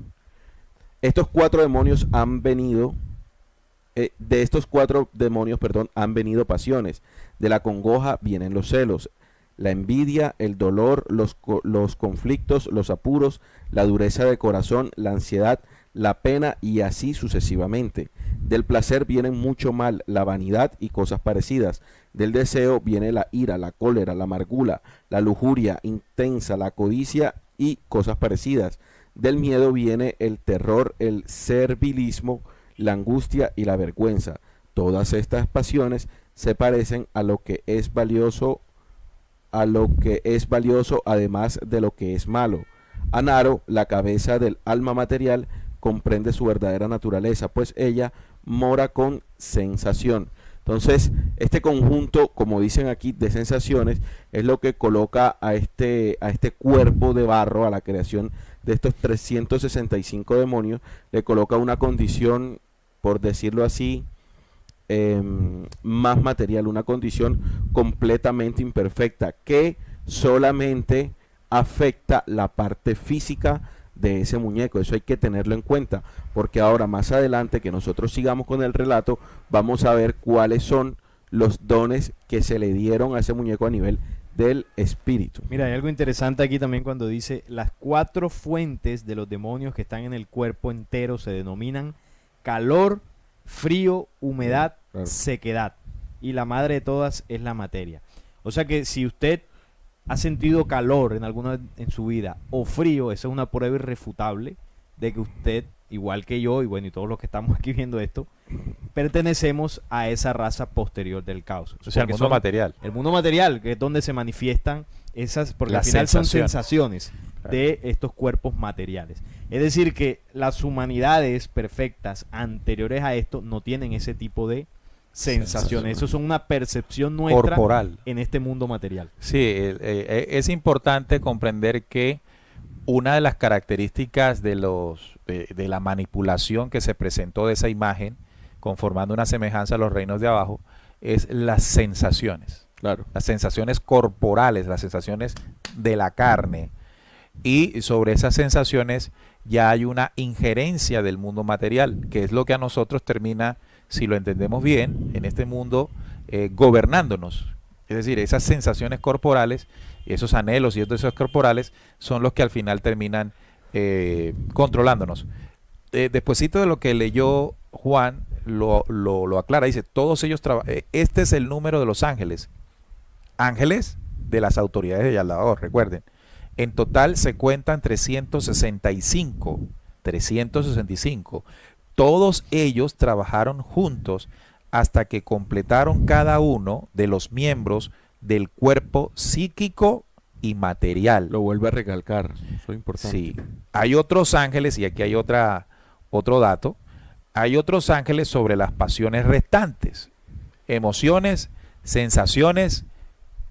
Estos 4 demonios han venido, de estos 4 demonios, perdón, han venido pasiones. De la congoja vienen los celos, la envidia, el dolor, los conflictos, los apuros, la dureza de corazón, la ansiedad, la pena y así sucesivamente. Del placer vienen mucho mal, la vanidad y cosas parecidas. Del deseo viene la ira, la cólera, la amargura, la lujuria intensa, la codicia y cosas parecidas. Del miedo viene el terror, el servilismo, la angustia y la vergüenza. Todas estas pasiones se parecen a lo que es valioso, además de lo que es malo. Anaro, la cabeza del alma material, comprende su verdadera naturaleza, pues ella mora con sensación. Entonces, este conjunto, como dicen aquí, de sensaciones, es lo que coloca a este cuerpo de barro, a la creación de estos 365 demonios, le coloca una condición, por decirlo así, más material, una condición completamente imperfecta, que solamente afecta la parte física de ese muñeco. Eso hay que tenerlo en cuenta, porque ahora más adelante que nosotros sigamos con el relato, vamos a ver cuáles son los dones que se le dieron a ese muñeco a nivel del espíritu. Mira, hay algo interesante aquí también cuando dice: las 4 fuentes de los demonios que están en el cuerpo entero se denominan calor, frío, humedad, Claro. sequedad, y la madre de todas es la materia. O sea que si usted ha sentido calor en su vida o frío, esa es una prueba irrefutable de que usted, igual que yo y bueno, y todos los que estamos aquí viendo esto, pertenecemos a esa raza posterior del caos. O sea, el mundo material. El mundo material, que es donde se manifiestan esas, porque Las al final son sensaciones. sensaciones de estos cuerpos materiales. Es decir, que las humanidades perfectas anteriores a esto no tienen ese tipo de sensaciones. Eso son una percepción nuestra Corporal. en este mundo material. Sí, es importante comprender que una de las características de la manipulación que se presentó de esa imagen, conformando una semejanza a los reinos de abajo, es las sensaciones. Claro. Las sensaciones corporales, las sensaciones de la carne. Y sobre esas sensaciones ya hay una injerencia del mundo material, que es lo que a nosotros termina, si lo entendemos bien, en este mundo gobernándonos. Es decir, esas sensaciones corporales, esos anhelos y esos deseos corporales son los que al final terminan controlándonos. Despuésito de lo que leyó Juan, lo aclara, dice, todos ellos trabajan, este es el número de los ángeles. Ángeles de las autoridades de Yaldabao, recuerden. En total se cuentan 365. Todos ellos trabajaron juntos hasta que completaron cada uno de los miembros del cuerpo psíquico y material. Lo vuelve a recalcar, eso es importante. Sí, hay otros ángeles, y aquí hay otro dato, hay otros ángeles sobre las pasiones restantes, emociones, sensaciones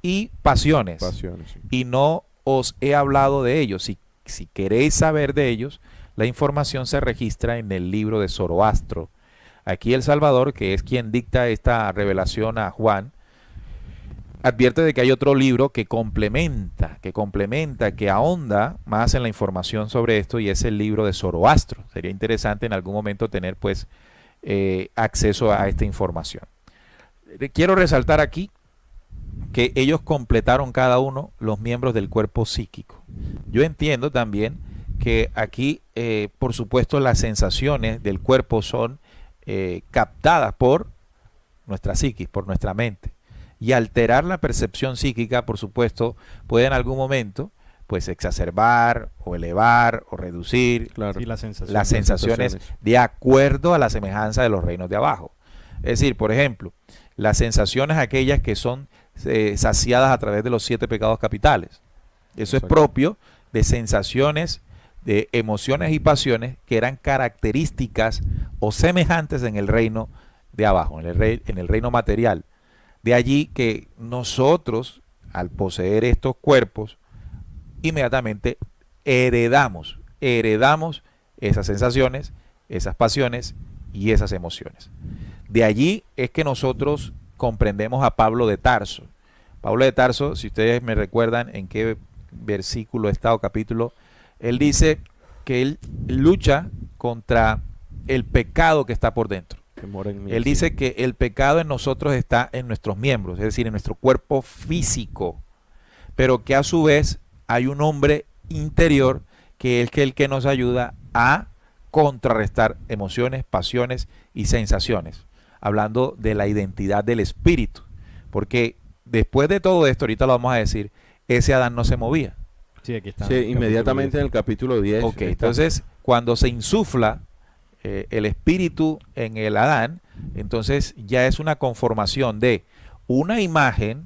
y pasiones. Sí. Y no os he hablado de ellos. Si queréis saber de ellos, la información se registra en el libro de Zoroastro. Aquí el Salvador, que es quien dicta esta revelación a Juan, advierte de que hay otro libro que complementa, que ahonda más en la información sobre esto, y es el libro de Zoroastro. Sería interesante en algún momento tener pues acceso a esta información. Quiero resaltar aquí que ellos completaron cada uno los miembros del cuerpo psíquico. Yo entiendo también que aquí, por supuesto, las sensaciones del cuerpo son captadas por nuestra psiquis, por nuestra mente. Y alterar la percepción psíquica, por supuesto, puede en algún momento pues exacerbar o elevar o reducir Claro. Sí, las sensaciones de acuerdo a la semejanza de los reinos de abajo. Es decir, por ejemplo, las sensaciones aquellas que son saciadas a través de los 7 pecados capitales. Eso es Exacto. propio de sensaciones, de emociones y pasiones que eran características o semejantes en el reino de abajo, en el reino material. De allí que nosotros, al poseer estos cuerpos, inmediatamente heredamos esas sensaciones, esas pasiones y esas emociones. De allí es que nosotros comprendemos a Pablo de Tarso. Pablo de Tarso, si ustedes me recuerdan en qué versículo está o capítulo, él dice que él lucha contra el pecado que está por dentro. Que mora en mí, Él sí. dice que el pecado en nosotros está en nuestros miembros, es decir, en nuestro cuerpo físico, pero que a su vez hay un hombre interior que es el que nos ayuda a contrarrestar emociones, pasiones y sensaciones, hablando de la identidad del espíritu, porque después de todo esto, ahorita lo vamos a decir, ese Adán no se movía. Sí, aquí está. Sí, inmediatamente en el capítulo 10. Ok, está. entonces cuando se insufla el espíritu en el Adán, entonces ya es una conformación de una imagen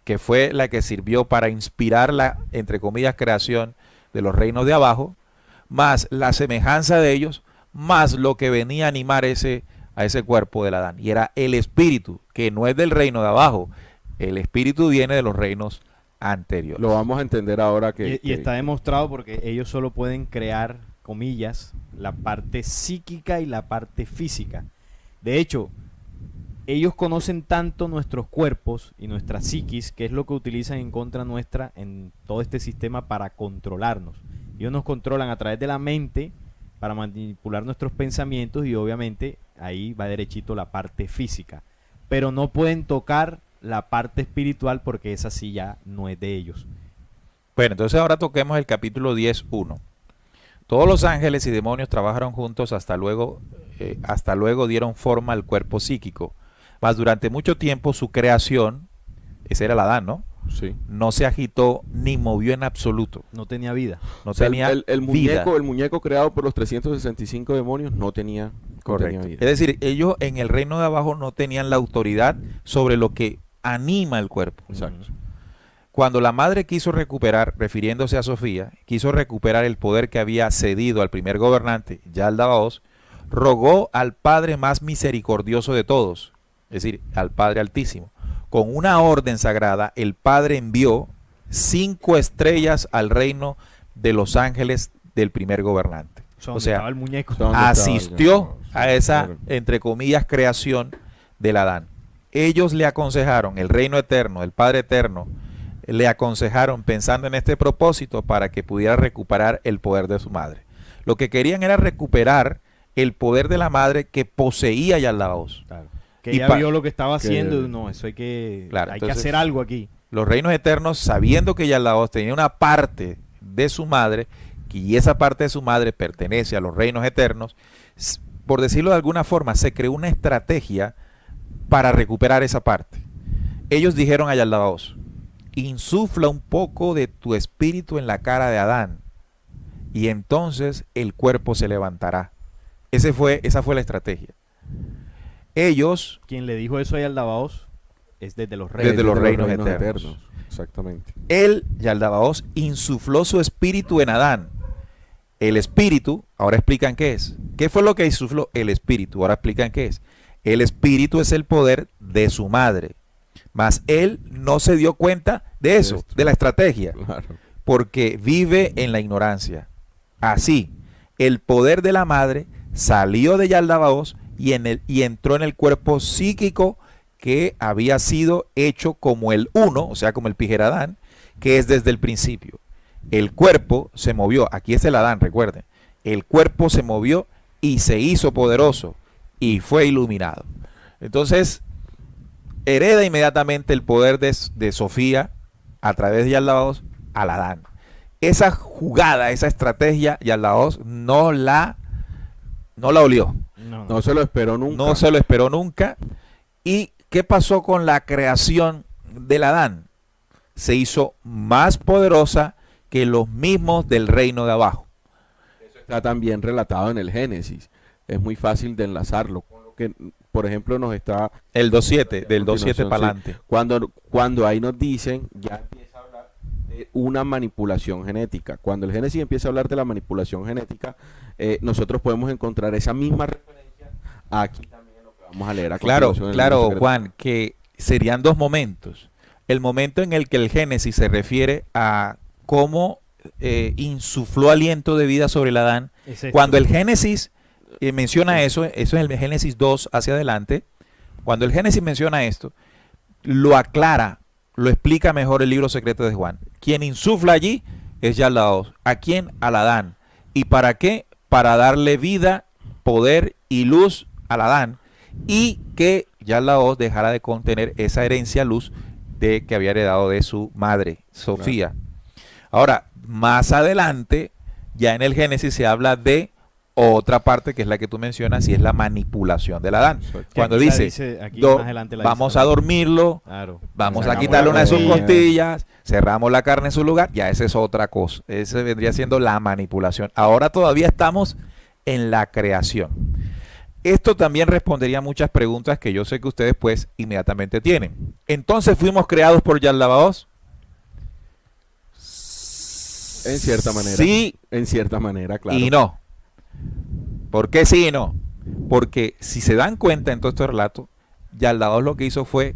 que fue la que sirvió para inspirar la, entre comillas, creación de los reinos de abajo, más la semejanza de ellos, más lo que venía a animar a ese cuerpo del Adán. Y era el espíritu, que no es del reino de abajo, el espíritu viene de los reinos anteriores. Lo vamos a entender ahora que... Y está demostrado porque ellos solo pueden crear, comillas, la parte psíquica y la parte física. De hecho, ellos conocen tanto nuestros cuerpos y nuestra psiquis, que es lo que utilizan en contra nuestra en todo este sistema para controlarnos. Ellos nos controlan a través de la mente para manipular nuestros pensamientos, y obviamente ahí va derechito la parte física. Pero no pueden tocar la parte espiritual porque esa sí ya no es de ellos. Bueno, entonces ahora toquemos el capítulo 10.1. Todos los ángeles y demonios trabajaron juntos hasta luego dieron forma al cuerpo psíquico. Mas durante mucho tiempo su creación, ese era el Adán, ¿no? Sí. No se agitó ni movió en absoluto. No tenía vida. No O sea, tenía el vida. muñeco creado por los 365 demonios no tenía Correcto. vida. Es decir, ellos en el reino de abajo no tenían la autoridad sobre lo que anima el cuerpo. Exacto. Cuando la madre quiso recuperar, refiriéndose a Sofía, quiso recuperar el poder que había cedido al primer gobernante, Yaldabaoth, rogó al Padre más misericordioso de todos, es decir, al Padre Altísimo. Con una orden sagrada, el Padre envió 5 estrellas al reino de los ángeles del primer gobernante. O sea, estaba el muñeco. ¿Dónde estaba? asistió a esa, Claro. entre comillas, creación del Adán. Ellos le aconsejaron, el reino eterno, el Padre eterno, le aconsejaron pensando en este propósito para que pudiera recuperar el poder de su madre. Lo que querían era recuperar el poder de la madre que poseía Yaldabaoth. Claro. Que Y ella pa- vio lo que estaba que- haciendo y no, eso hay que, Claro, hay que entonces- hacer algo aquí. Los reinos eternos, sabiendo que Yaldabaoth tenía una parte de su madre, y esa parte de su madre pertenece a los reinos eternos, por decirlo de alguna forma, se creó una estrategia para recuperar esa parte. Ellos dijeron a Yaldabaoth: insufla un poco de tu espíritu en la cara de Adán, y entonces el cuerpo se levantará. Esa fue la estrategia. Ellos, Quien le dijo eso a Yaldabaoth es desde los reyes. Desde los reinos eternos. Exactamente. él, Yaldabaoth, insufló su espíritu en Adán. El espíritu, ahora explican qué es. ¿Qué fue lo que insufló? El espíritu, ahora explican qué es. El espíritu es el poder de su madre. Mas él no se dio cuenta de eso, Esto. de la estrategia, Claro. porque vive en la ignorancia. Así, el poder de la madre salió de Yaldabaoth y entró en el cuerpo psíquico que había sido hecho como el uno, o sea, como el Pijeradán, que es desde el principio. El cuerpo se movió, aquí es el Adán, recuerden. El cuerpo se movió y se hizo poderoso y fue iluminado. Entonces, hereda inmediatamente el poder de Sofía a través de Yaldabaoth al Adán. Esa jugada, esa estrategia, Yaldabaoth no la olió. No se lo esperó nunca. No se lo esperó nunca. ¿Y qué pasó con la creación del Adán? Se hizo más poderosa que los mismos del reino de abajo. Está también relatado en el Génesis. Es muy fácil de enlazarlo con lo que, por ejemplo, nos está El 2.7, del 2.7 continuación, para sí. adelante. Cuando ahí nos dicen, ya empieza a hablar de una manipulación genética. Cuando el Génesis empieza a hablar de la manipulación genética, nosotros podemos encontrar esa misma referencia aquí también en lo que vamos a leer a Claro, continuación en el claro, libro secreto. Juan, que serían dos momentos. El momento en el que el Génesis se refiere a cómo insufló aliento de vida sobre el Adán. Es esto. Cuando el Génesis menciona eso es el Génesis 2 hacia adelante. Cuando el Génesis menciona esto, lo aclara, lo explica mejor el libro secreto de Juan. Quien insufla allí es Yaldabaoth. ¿A quién? Al Adán. ¿Y para qué? Para darle vida, poder y luz al Adán, y que Yaldabaoth dejara de contener esa herencia luz de que había heredado de su madre, Sofía. Ahora, más adelante, ya en el Génesis se habla de otra parte que es la que tú mencionas y es la manipulación del Adán. Exacto. Cuando Aquí la dice, aquí "Do- más adelante la vamos dice a también". dormirlo, Claro. vamos a Sacamos quitarle la una de sus costilla. costillas, cerramos la carne en su lugar, ya esa es otra cosa. Esa vendría siendo la manipulación. Ahora todavía estamos en la creación. Esto también respondería a muchas preguntas que yo sé que ustedes pues inmediatamente tienen. Entonces, ¿fuimos creados por Yaldabaoth? En cierta manera. Sí En cierta manera, claro. y no. ¿Por qué sí y no? Porque si se dan cuenta en todo este relato, Yaldabaoth lo que hizo fue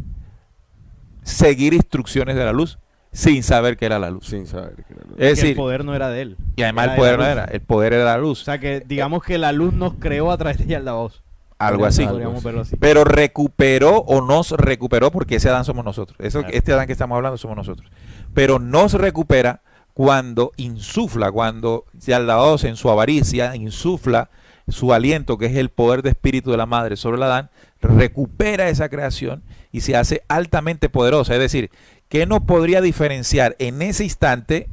seguir instrucciones de la luz sin saber que era la luz. Sin saber que era Es Que el decir, poder no era de él. y además Era el de poder no la era, luz. el poder era la O luz. sea que digamos que la luz nos creó a través de Yaldabaoth. Algo así. Podríamos verlo así. Pero recuperó o nos recuperó, porque ese Adán somos nosotros. Claro. Este Adán que estamos hablando somos nosotros. Pero nos recupera cuando insufla, cuando Yaldabaoth en su avaricia insufla su aliento, que es el poder de espíritu de la madre sobre el Adán, recupera esa creación y se hace altamente poderosa. Es decir, que no podría diferenciar en ese instante,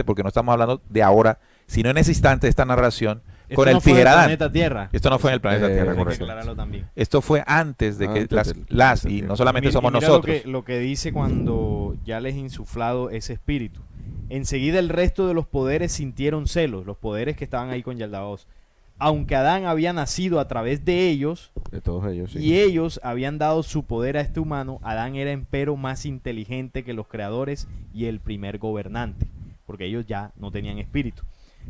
porque no estamos hablando de ahora, sino en ese instante de esta narración, Esto con el no fue en el Pijeradán. planeta Tierra. Esto no fue en el planeta Tierra, Hay que Hay que correcto. aclararlo también. Esto fue antes de que Antes del y planeta no Tierra. solamente Y somos mira nosotros. Lo que dice cuando ya les insuflado ese espíritu. Enseguida el resto de los poderes sintieron celos, los poderes que estaban ahí con Yaldabaoth. Aunque Adán había nacido a través de ellos, De todos ellos, sí. y ellos habían dado su poder a este humano, Adán era empero más inteligente que los creadores y el primer gobernante, porque ellos ya no tenían espíritu.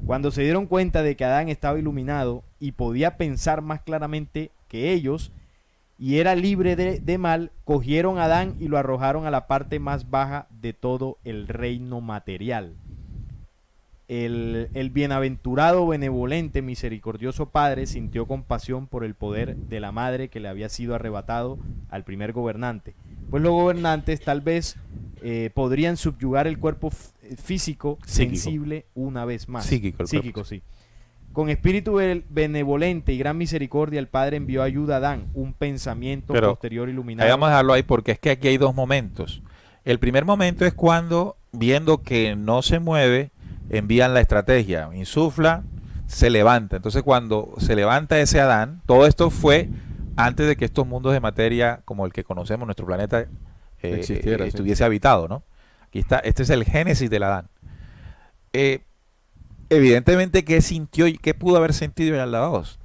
Cuando se dieron cuenta de que Adán estaba iluminado y podía pensar más claramente que ellos, y era libre de mal, cogieron a Adán y lo arrojaron a la parte más baja de todo el reino material. el bienaventurado, benevolente, misericordioso padre sintió compasión por el poder de la madre que le había sido arrebatado al primer gobernante. Pues los gobernantes tal vez podrían subyugar el cuerpo físico sensible una vez más. Psíquico, sí. Con espíritu benevolente y gran misericordia, el Padre envió ayuda a Adán, un pensamiento posterior iluminado. Ahí vamos a dejarlo ahí porque es que aquí hay dos momentos. El primer momento es cuando, viendo que no se mueve, envían la estrategia, insufla, se levanta. Entonces cuando se levanta ese Adán, todo esto fue antes de que estos mundos de materia, como el que conocemos, nuestro planeta, estuviese habitado, ¿no? Aquí está, este es el génesis del Adán. Evidentemente, ¿qué sintió y qué pudo haber sentido el Aldabaoth?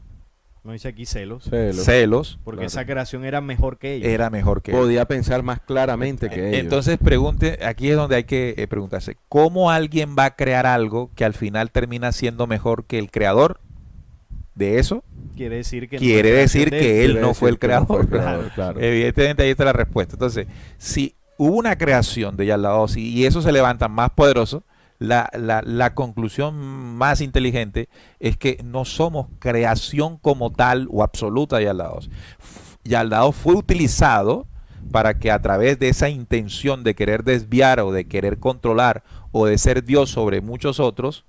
No dice aquí celos. Celos. Porque claro, esa creación era mejor que ellos. Era mejor que ellos. Podía pensar más claramente que ellos. Entonces pregunte, aquí es donde hay que preguntarse, ¿cómo alguien va a crear algo que al final termina siendo mejor que el creador de eso? Quiere decir que él no fue el creador. Claro. Evidentemente ahí está la respuesta. Entonces, si hubo una creación de Yaldabaoth y eso se levanta más poderoso, la conclusión más inteligente es que no somos creación como tal o absoluta de Yaldabaoth. Yaldabaoth fue utilizado para que a través de esa intención de querer desviar o de querer controlar o de ser Dios sobre muchos otros,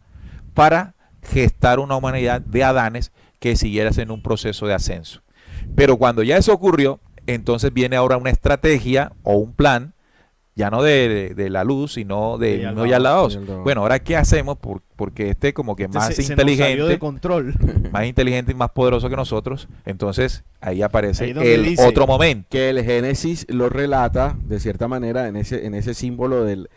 para gestar una humanidad de Adanes que siguiera en un proceso de ascenso. Pero cuando ya eso ocurrió, entonces viene ahora una estrategia o un plan, ya no de la luz, sino de Yaldabaoth. Bueno, ahora ¿qué hacemos? Porque este como que más inteligente, de control. más inteligente y más poderoso que nosotros. Entonces ahí aparece el otro momento. Que el Génesis lo relata de cierta manera en ese símbolo de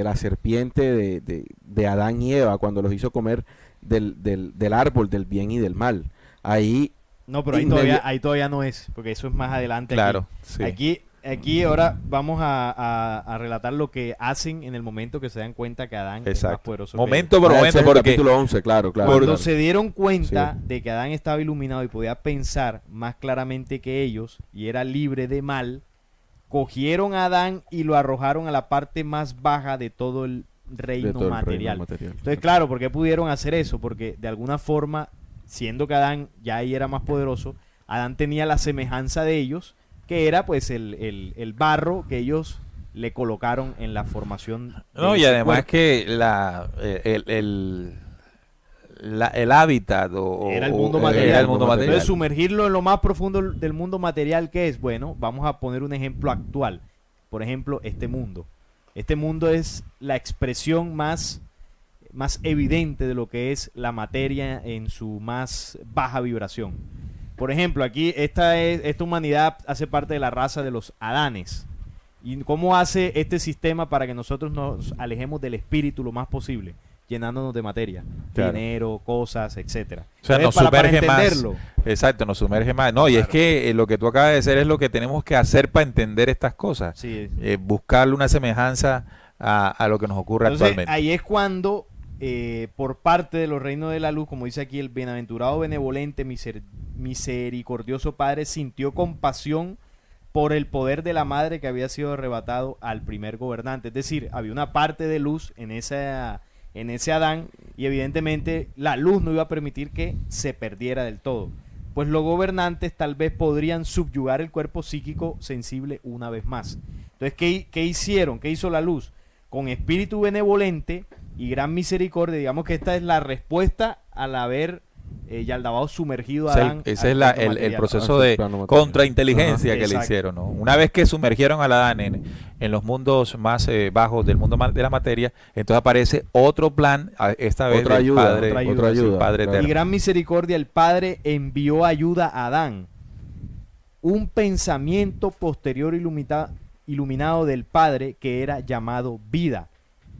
la serpiente de Adán y Eva, cuando los hizo comer del árbol del bien y del mal. Ahí no, pero ahí todavía no es, porque eso es más adelante. Claro, sí. Aquí ahora vamos a relatar lo que hacen en el momento que se dan cuenta que Adán es más poderoso. Momento, porque capítulo 11, claro. Cuando se dieron cuenta de que Adán estaba iluminado y podía pensar más claramente que ellos y era libre de mal, cogieron a Adán y lo arrojaron a la parte más baja de todo el reino material. Entonces, claro, ¿por qué pudieron hacer eso? Porque de alguna forma, siendo que Adán ya ahí era más poderoso, Adán tenía la semejanza de ellos, que era pues el barro que ellos le colocaron en la formación. No, y además que el hábitat era el mundo material. Entonces, sumergirlo en lo más profundo del mundo material, ¿qué es? Bueno, vamos a poner un ejemplo actual. Por ejemplo, este mundo. Este mundo es la expresión más evidente de lo que es la materia en su más baja vibración. Por ejemplo, aquí esta humanidad hace parte de la raza de los Adanes. ¿Y cómo hace este sistema para que nosotros nos alejemos del espíritu lo más posible? Llenándonos de materia, dinero, cosas, etcétera. O sea, nos sumerge más. Exacto, nos sumerge más. No, y es que lo que tú acabas de decir es lo que tenemos que hacer para entender estas cosas. Sí. Buscarle una semejanza a lo que nos ocurre actualmente. Ahí es cuando, por parte de los reinos de la luz, como dice aquí, el bienaventurado, benevolente, misericordioso Padre sintió compasión por el poder de la madre que había sido arrebatado al primer gobernante. Es decir, había una parte de luz en ese Adán, y evidentemente la luz no iba a permitir que se perdiera del todo. Pues los gobernantes tal vez podrían subyugar el cuerpo psíquico sensible una vez más. Entonces, ¿qué hicieron? ¿Qué hizo la luz? Con espíritu benevolente y gran misericordia, digamos que esta es la respuesta al haber Yaldabaoth sumergido a Adán. Ese es el proceso de contrainteligencia que le hicieron, ¿no? Una vez que sumergieron a Adán en los mundos más bajos del mundo de la materia, entonces aparece otro plan, esta vez otra ayuda, Padre eterno. Y gran misericordia, el Padre envió ayuda a Adán, un pensamiento posterior iluminado del Padre que era llamado vida.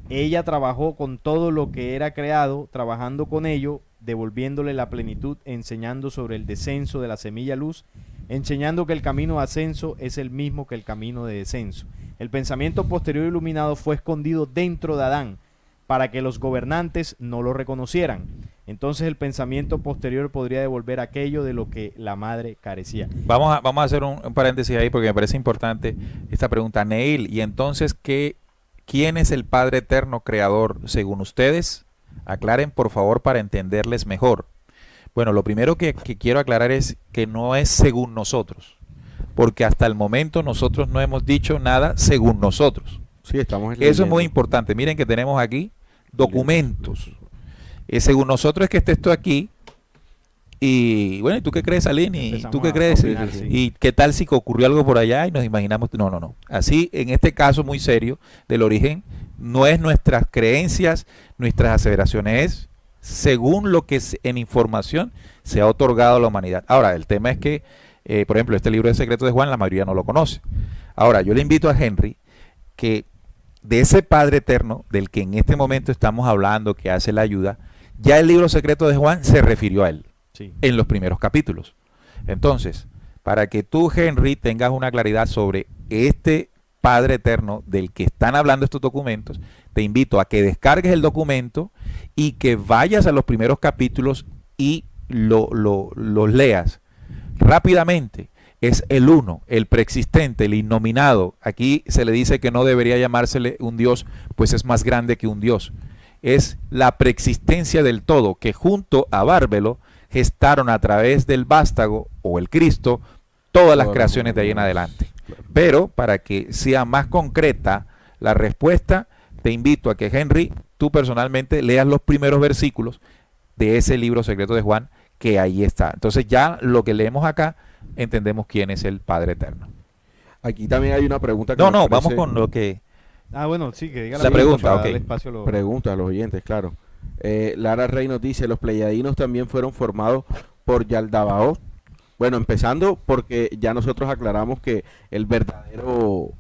Ella trabajó con todo lo que era creado, trabajando con ello, devolviéndole la plenitud, enseñando sobre el descenso de la semilla luz, enseñando que el camino de ascenso es el mismo que el camino de descenso. El pensamiento posterior iluminado fue escondido dentro de Adán, para que los gobernantes no lo reconocieran. Entonces el pensamiento posterior podría devolver aquello de lo que la madre carecía. Vamos a hacer un paréntesis ahí porque me parece importante esta pregunta. Neil, ¿y entonces quién es el Padre eterno creador según ustedes? Aclaren, por favor, para entenderles mejor. Bueno, lo primero que quiero aclarar es que no es según nosotros, porque hasta el momento nosotros no hemos dicho nada según nosotros. Sí, estamos Eso es muy leyendo. importante. Miren que tenemos aquí documentos. Según nosotros es que esté esto aquí. Y bueno, ¿y tú qué crees, Aline? ¿Y Empezamos tú qué a crees? opinar, sí. ¿Y qué tal si ocurrió algo por allá y nos imaginamos? No, no, no. Así, en este caso muy serio del origen, no es nuestras creencias, nuestras aseveraciones, es según lo que en información se ha otorgado a la humanidad. Ahora, el tema es que, por ejemplo, este libro de secretos de Juan, la mayoría no lo conoce. Ahora, yo le invito a Henry que de ese Padre Eterno, del que en este momento estamos hablando, que hace la ayuda, ya el libro secreto de Juan se refirió a él. Sí. En los primeros capítulos. Entonces, para que tú, Henry, tengas una claridad sobre este Padre Eterno del que están hablando estos documentos, te invito a que descargues el documento y que vayas a los primeros capítulos y los leas rápidamente. Es el uno, el preexistente, el innominado. Aquí se le dice que no debería llamársele un Dios, pues es más grande que un Dios. Es la preexistencia del todo, que junto a Bárbelo gestaron a través del vástago o el Cristo todas las creaciones de ahí en adelante. Pero para que sea más concreta la respuesta, te invito a que, Henry, tú personalmente leas los primeros versículos de ese libro secreto de Juan, que ahí está. Entonces ya lo que leemos acá, entendemos quién es el Padre Eterno. Aquí también hay una pregunta que No, me no, vamos parece- con lo que... Bueno, sí, que diga La pregunta, para ok. darle espacio a Pregunta a los oyentes, claro. Lara Rey nos dice, los pleiadinos también fueron formados por Yaldabaoth. Bueno, empezando porque ya nosotros aclaramos que el verdadero...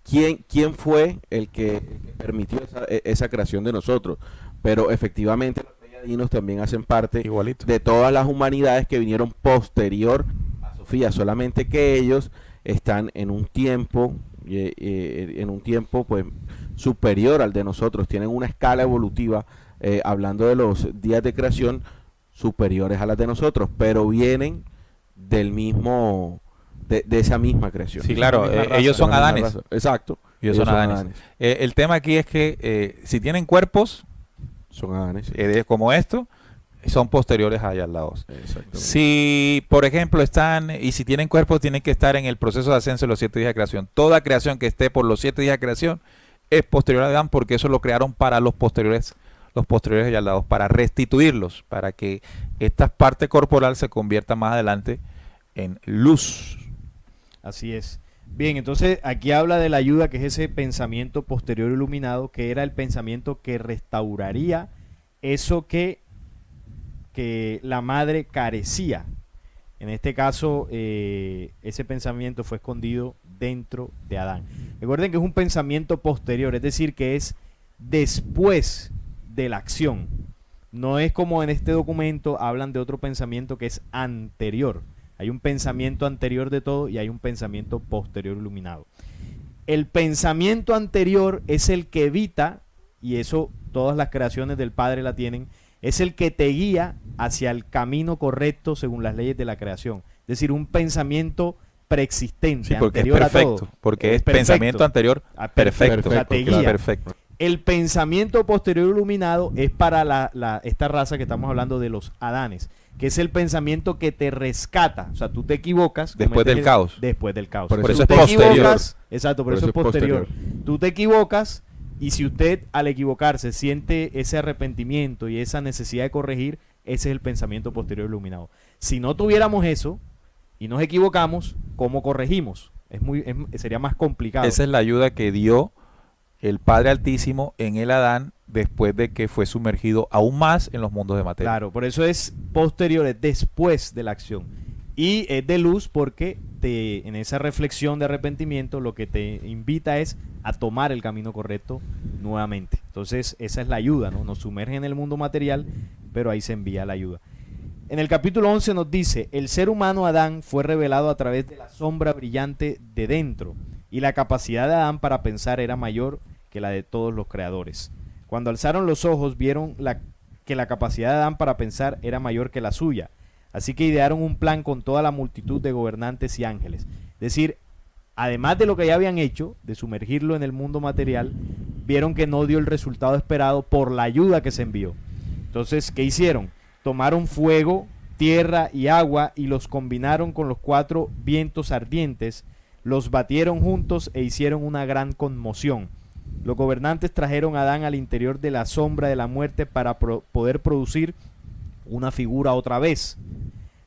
¿Quién fue el que permitió esa creación de nosotros? Pero efectivamente los pleiadinos también hacen parte Igualito. de todas las humanidades que vinieron posterior a Sofía, solamente que ellos están en un tiempo pues superior al de nosotros, tienen una escala evolutiva, hablando de los días de creación, superiores a las de nosotros, pero vienen del mismo, de esa misma creación. Sí, claro, misma raza, ellos De son la misma Adanes. raza. Exacto. Ellos son Adanes. El tema aquí es que si tienen cuerpos Son Adanes. Sí. como esto, son posteriores a Yaldabaoth. Exactamente. Si, por ejemplo, si tienen cuerpos, tienen que estar en el proceso de ascenso de los 7 días de creación. Toda creación que esté por los 7 días de creación es posterior a Adán, porque eso lo crearon para los posteriores a Yaldabaoth, para restituirlos, para que esta parte corporal se convierta más adelante en luz. Así es. Bien, entonces aquí habla de la ayuda, que es ese pensamiento posterior iluminado, que era el pensamiento que restauraría eso que la madre carecía. En este caso, ese pensamiento fue escondido dentro de Adán. Recuerden que es un pensamiento posterior, es decir, que es después de la acción. No es como en este documento hablan de otro pensamiento que es anterior. Hay un pensamiento anterior de todo y hay un pensamiento posterior iluminado. El pensamiento anterior es el que evita, y eso todas las creaciones del Padre la tienen, es el que te guía hacia el camino correcto según las leyes de la creación. Es decir, un pensamiento preexistente, Sí, porque es anterior a perfecto, todo. porque es perfecto. pensamiento anterior perfecto. O sea, te porque es guía. perfecto. El pensamiento posterior iluminado es para esta raza que estamos hablando de los Adanes, que es el pensamiento que te rescata. O sea, tú te equivocas. Después del caos. Después del caos. Por Por eso eso Tú es te posterior. equivocas, exacto, por Por eso es eso es posterior. posterior. Tú te equivocas y si usted al equivocarse siente ese arrepentimiento y esa necesidad de corregir, ese es el pensamiento posterior iluminado. Si no tuviéramos eso y nos equivocamos, ¿cómo corregimos? Sería más complicado. Esa es la ayuda que dio el Padre Altísimo en el Adán después de que fue sumergido aún más en los mundos de materia. Claro, por eso es posterior, es después de la acción. Y es de luz porque en esa reflexión de arrepentimiento lo que te invita es a tomar el camino correcto nuevamente. Entonces esa es la ayuda, ¿no? Nos sumerge en el mundo material, pero ahí se envía la ayuda. En el capítulo 11 nos dice, el ser humano Adán fue revelado a través de la sombra brillante de dentro, y la capacidad de Adán para pensar era mayor que la de todos los creadores. Cuando alzaron los ojos vieron que la capacidad de Adán para pensar era mayor que la suya, así que idearon un plan con toda la multitud de gobernantes y ángeles. Es decir, además de lo que ya habían hecho, de sumergirlo en el mundo material, vieron que no dio el resultado esperado por la ayuda que se envió. Entonces, ¿qué hicieron? Tomaron fuego, tierra y agua y los combinaron con los 4 vientos ardientes, los batieron juntos e hicieron una gran conmoción. Los gobernantes trajeron a Adán al interior de la sombra de la muerte para poder producir una figura otra vez,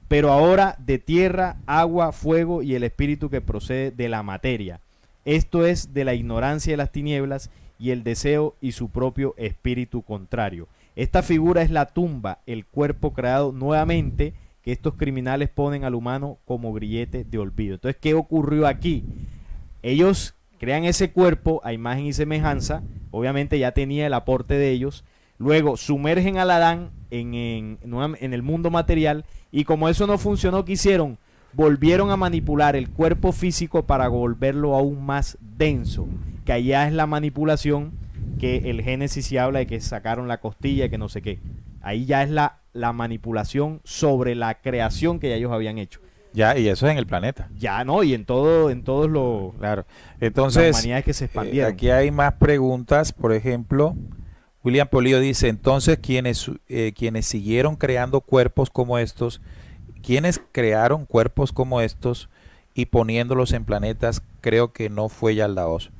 pero ahora de tierra, agua, fuego y el espíritu que procede de la materia. Esto es de la ignorancia de las tinieblas y el deseo y su propio espíritu contrario. Esta figura es la tumba, el cuerpo creado nuevamente que estos criminales ponen al humano como grillete de olvido. Entonces, ¿qué ocurrió aquí? Ellos crean ese cuerpo a imagen y semejanza, obviamente ya tenía el aporte de ellos, luego sumergen al Adán en el mundo material y como eso no funcionó, ¿qué hicieron? Volvieron a manipular el cuerpo físico para volverlo aún más denso, que allá es la manipulación que el Génesis sí habla de que sacaron la costilla, que no sé qué. Ahí ya es la manipulación sobre la creación que ya ellos habían hecho. Ya, y eso es en el planeta. Ya, ¿no? Y en todos los... Claro. Entonces, las humanidades que se expandieron. Aquí hay más preguntas. Por ejemplo, William Polillo dice, entonces, quienes siguieron creando cuerpos como estos, quienes crearon cuerpos como estos y poniéndolos en planetas, creo que no fue Yaldabaoth.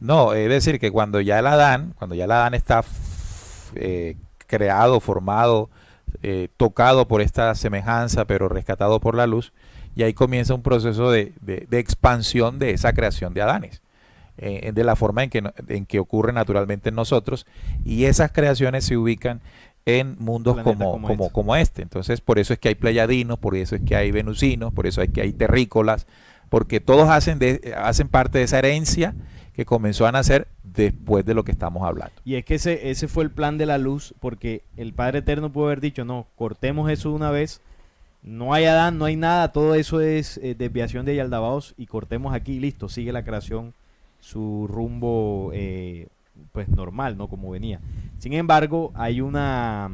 No, es decir, que cuando ya el Adán está creado, formado, tocado por esta semejanza, pero rescatado por la luz, y ahí comienza un proceso de expansión de esa creación de Adanes, de la forma en que ocurre naturalmente en nosotros, y esas creaciones se ubican en mundos como este. Entonces, por eso es que hay pleiadinos, por eso es que hay venusinos, por eso es que hay terrícolas, porque todos hacen parte de esa herencia que comenzó a nacer después de lo que estamos hablando. Y es que ese fue el plan de la luz, porque el Padre Eterno pudo haber dicho, no, cortemos eso de una vez, no hay Adán, no hay nada, todo eso es desviación de Yaldabaoth y cortemos aquí y listo, sigue la creación su rumbo pues normal, ¿no? Como venía. Sin embargo, hay unas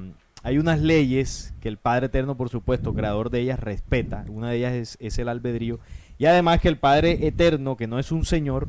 leyes que el Padre Eterno, por supuesto, creador de ellas, respeta. Una de ellas es el albedrío. Y además que el Padre Eterno, que no es un señor,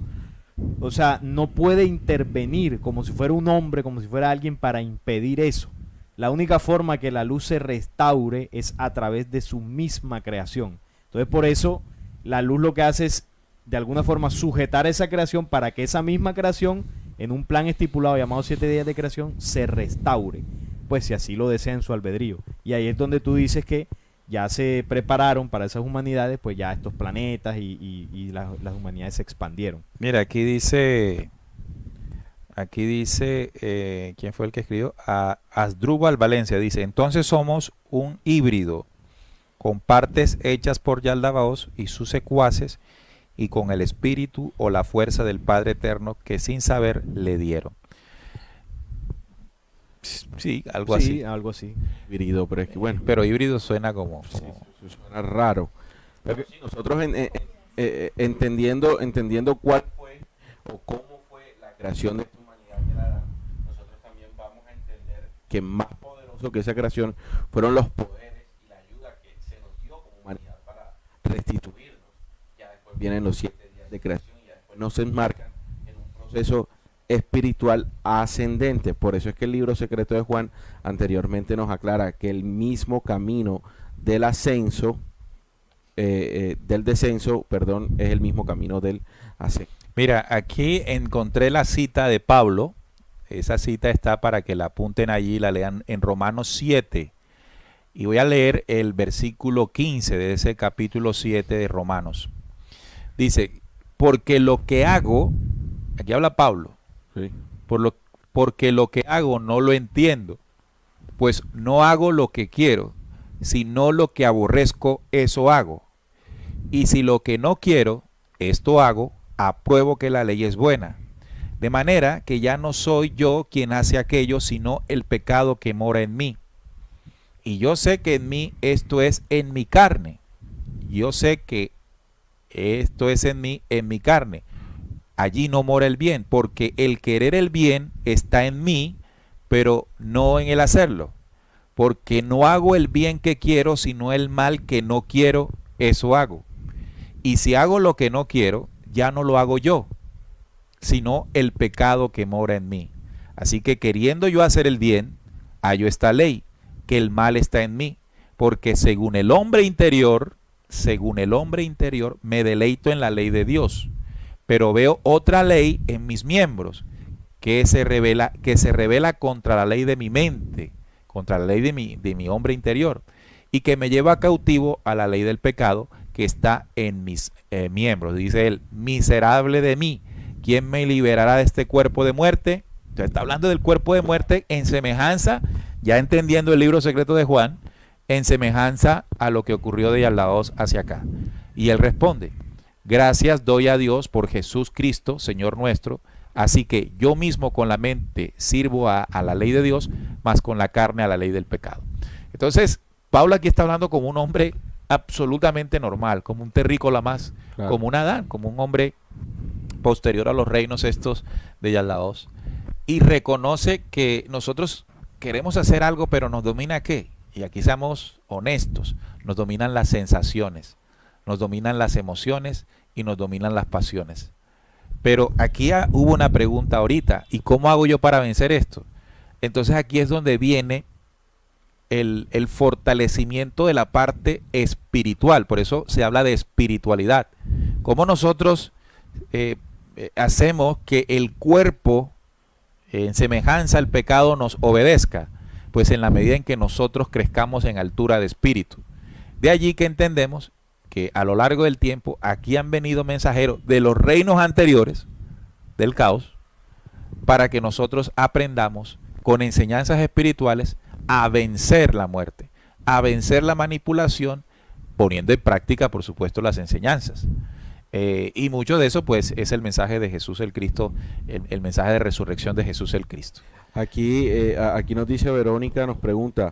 o sea, no puede intervenir como si fuera un hombre, como si fuera alguien para impedir eso. La única forma que la luz se restaure es a través de su misma creación. Entonces, por eso, la luz lo que hace es, de alguna forma, sujetar esa creación para que esa misma creación, en un plan estipulado llamado 7 días de creación, se restaure. Pues si así lo desea en su albedrío. Y ahí es donde tú dices que ya se prepararon para esas humanidades, pues ya estos planetas y las humanidades se expandieron. Mira, aquí dice, ¿quién fue el que escribió? Asdrúbal Valencia dice, entonces somos un híbrido con partes hechas por Yaldabaoth y sus secuaces y con el espíritu o la fuerza del Padre Eterno que sin saber le dieron. Sí, algo así. Algo así. Híbrido, pero es que bueno. Pero híbrido suena como... Sí, suena raro. Pero sí, nosotros entendiendo cuál fue o cómo fue la creación de esta humanidad de Adán, nosotros también vamos a entender que más poderoso que esa creación fueron los poderes y la ayuda que se nos dio como humanidad para restituirnos. Ya después vienen los 7 días de creación y ya después nos enmarcan en un proceso espiritual ascendente. Por eso es que el libro secreto de Juan anteriormente nos aclara que el mismo camino del ascenso, del descenso, perdón, es el mismo camino del ascenso. Mira, aquí encontré la cita de Pablo. Esa cita está para que la apunten allí y la lean en Romanos 7. Y voy a leer el versículo 15 de ese capítulo 7 de Romanos. Dice, porque lo que hago, aquí habla Pablo, Sí. porque lo que hago no lo entiendo, pues no hago lo que quiero, sino lo que aborrezco, eso hago. Y si lo que no quiero, esto hago, apruebo que la ley es buena. De manera que ya no soy yo quien hace aquello, sino el pecado que mora en mí. Y yo sé que en mí esto es en mi carne. Yo sé que esto es en mi carne. Allí no mora el bien, porque el querer el bien está en mí, pero no en el hacerlo. Porque no hago el bien que quiero, sino el mal que no quiero, eso hago. Y si hago lo que no quiero, ya no lo hago yo, sino el pecado que mora en mí. Así que queriendo yo hacer el bien, hallo esta ley, que el mal está en mí, porque según el hombre interior, me deleito en la ley de Dios, pero veo otra ley en mis miembros, que se revela contra la ley de mi mente, contra la ley de mi hombre interior, y que me lleva cautivo a la ley del pecado que está en mis miembros. Dice él, miserable de mí, ¿quién me liberará de este cuerpo de muerte? Entonces está hablando del cuerpo de muerte en semejanza, ya entendiendo el libro secreto de Juan, en semejanza a lo que ocurrió de allá hacia acá. Y él responde, gracias doy a Dios por Jesús Cristo, Señor nuestro, así que yo mismo con la mente sirvo a la ley de Dios, mas con la carne a la ley del pecado. Entonces, Pablo aquí está hablando como un hombre absolutamente normal, como un terrícola más, claro, como un Adán, como un hombre posterior a los reinos estos de Yalaos, y reconoce que nosotros queremos hacer algo, pero nos domina ¿qué? Y aquí seamos honestos, nos dominan las sensaciones, nos dominan las emociones y nos dominan las pasiones. Pero aquí hubo una pregunta ahorita, ¿y cómo hago yo para vencer esto? Entonces aquí es donde viene el fortalecimiento de la parte espiritual, por eso se habla de espiritualidad. ¿Cómo nosotros hacemos que el cuerpo, en semejanza al pecado, nos obedezca? Pues en la medida en que nosotros crezcamos en altura de espíritu. De allí que entendemos que a lo largo del tiempo aquí han venido mensajeros de los reinos anteriores del caos para que nosotros aprendamos con enseñanzas espirituales a vencer la muerte, a vencer la manipulación, poniendo en práctica, por supuesto, las enseñanzas. Y mucho de eso, pues, es el mensaje de Jesús el Cristo, el mensaje de resurrección de Jesús el Cristo. Aquí nos dice Verónica, nos pregunta,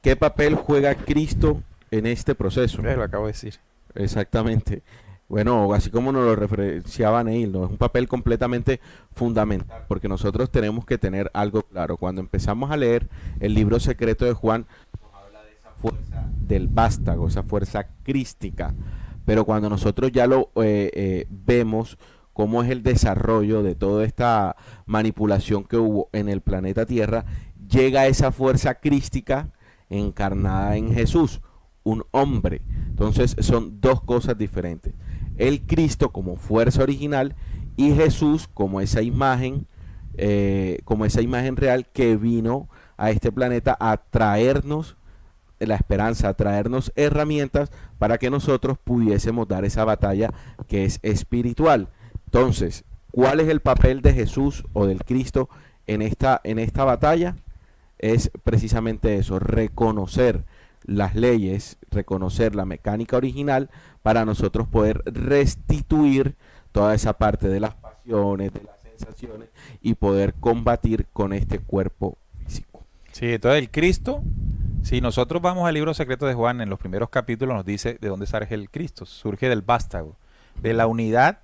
¿qué papel juega Cristo en este proceso? Lo acabo de decir. Exactamente. Bueno, así como nos lo referenciaba Neil, ¿no? Es un papel completamente fundamental, porque nosotros tenemos que tener algo claro. Cuando empezamos a leer el libro secreto de Juan, nos habla de esa fuerza del vástago, esa fuerza crística. Pero cuando nosotros ya lo vemos, cómo es el desarrollo de toda esta manipulación que hubo en el planeta Tierra, llega esa fuerza crística encarnada en Jesús, un hombre. Entonces son dos cosas diferentes. El Cristo como fuerza original y Jesús como esa imagen real que vino a este planeta a traernos la esperanza, a traernos herramientas para que nosotros pudiésemos dar esa batalla que es espiritual. Entonces, ¿cuál es el papel de Jesús o del Cristo en esta batalla? Es precisamente eso, reconocer las leyes, reconocer la mecánica original para nosotros poder restituir toda esa parte de las pasiones, de las sensaciones y poder combatir con este cuerpo físico. Sí, entonces el Cristo, si nosotros vamos al libro secreto de Juan, en los primeros capítulos nos dice de dónde surge el Cristo, surge del vástago, de la unidad,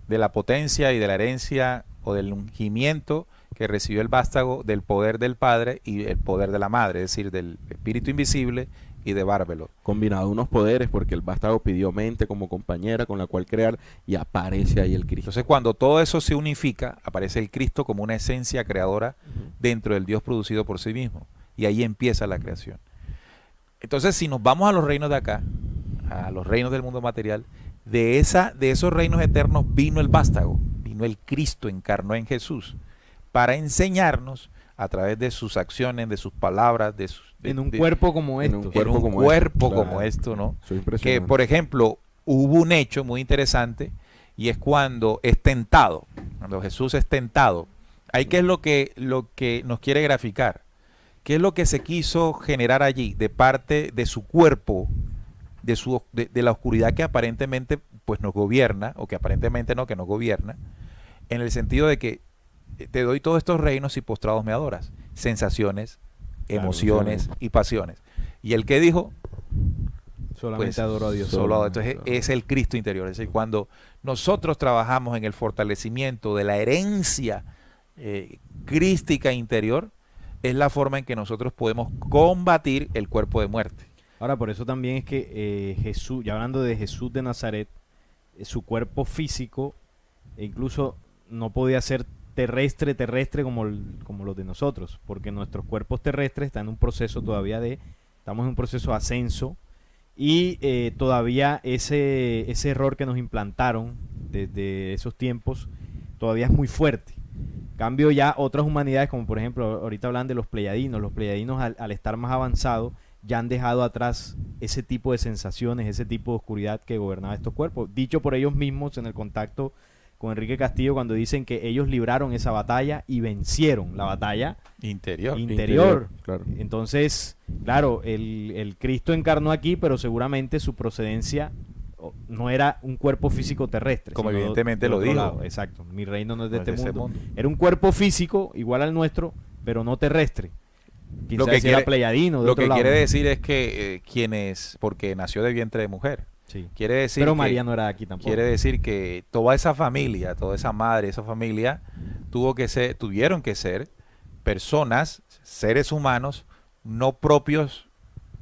de la potencia y de la herencia o del ungimiento que recibió el vástago del poder del Padre y el poder de la Madre, es decir, del Espíritu Invisible y de Bárbelo. Combinado unos poderes, porque el vástago pidió mente como compañera con la cual crear y aparece ahí el Cristo. Entonces cuando todo eso se unifica, aparece el Cristo como una esencia creadora dentro del Dios producido por sí mismo. Y ahí empieza la creación. Entonces si nos vamos a los reinos de acá, a los reinos del mundo material, de esos reinos eternos vino el vástago, vino el Cristo, encarnó en Jesús, para enseñarnos a través de sus acciones, de sus palabras, en un cuerpo como esto. En un cuerpo como esto, ¿no? Que, por ejemplo, hubo un hecho muy interesante y es cuando es tentado, cuando Jesús es tentado. Ahí, ¿qué es lo que nos quiere graficar? ¿Qué es lo que se quiso generar allí de parte de su cuerpo, de la oscuridad que aparentemente pues nos gobierna, o que aparentemente no, que nos gobierna, en el sentido de que te doy todos estos reinos y postrados me adoras? Sensaciones, emociones y pasiones. ¿Y el que dijo? Solamente pues, adoro a Dios. Entonces es el Cristo interior. Es decir, cuando nosotros trabajamos en el fortalecimiento de la herencia crística interior, es la forma en que nosotros podemos combatir el cuerpo de muerte. Ahora, por eso también es que Jesús, ya hablando de Jesús de Nazaret, su cuerpo físico incluso no podía ser terrestre como los de nosotros, porque nuestros cuerpos terrestres están en un proceso todavía estamos en un proceso de ascenso y todavía ese error que nos implantaron desde esos tiempos todavía es muy fuerte. Cambio ya otras humanidades, como por ejemplo, ahorita hablan de los pleyadinos al estar más avanzados, ya han dejado atrás ese tipo de sensaciones, ese tipo de oscuridad que gobernaba estos cuerpos. Dicho por ellos mismos en el contacto con Enrique Castillo, cuando dicen que ellos libraron esa batalla y vencieron la batalla interior. Claro. Entonces, claro, el Cristo encarnó aquí, pero seguramente su procedencia no era un cuerpo físico terrestre. Como evidentemente lo dijo. Lado. Exacto, mi reino no es de No este es de mundo. ese mundo. Era un cuerpo físico igual al nuestro, pero no terrestre. Lo que quiere, era pleyadino, de lo otro que lado. quiere decir es que porque nació de vientre de mujer. Sí. Quiere decir Pero que, María no era de aquí tampoco. Quiere decir que toda esa familia, toda esa madre, esa familia, tuvieron que ser personas, seres humanos, no propios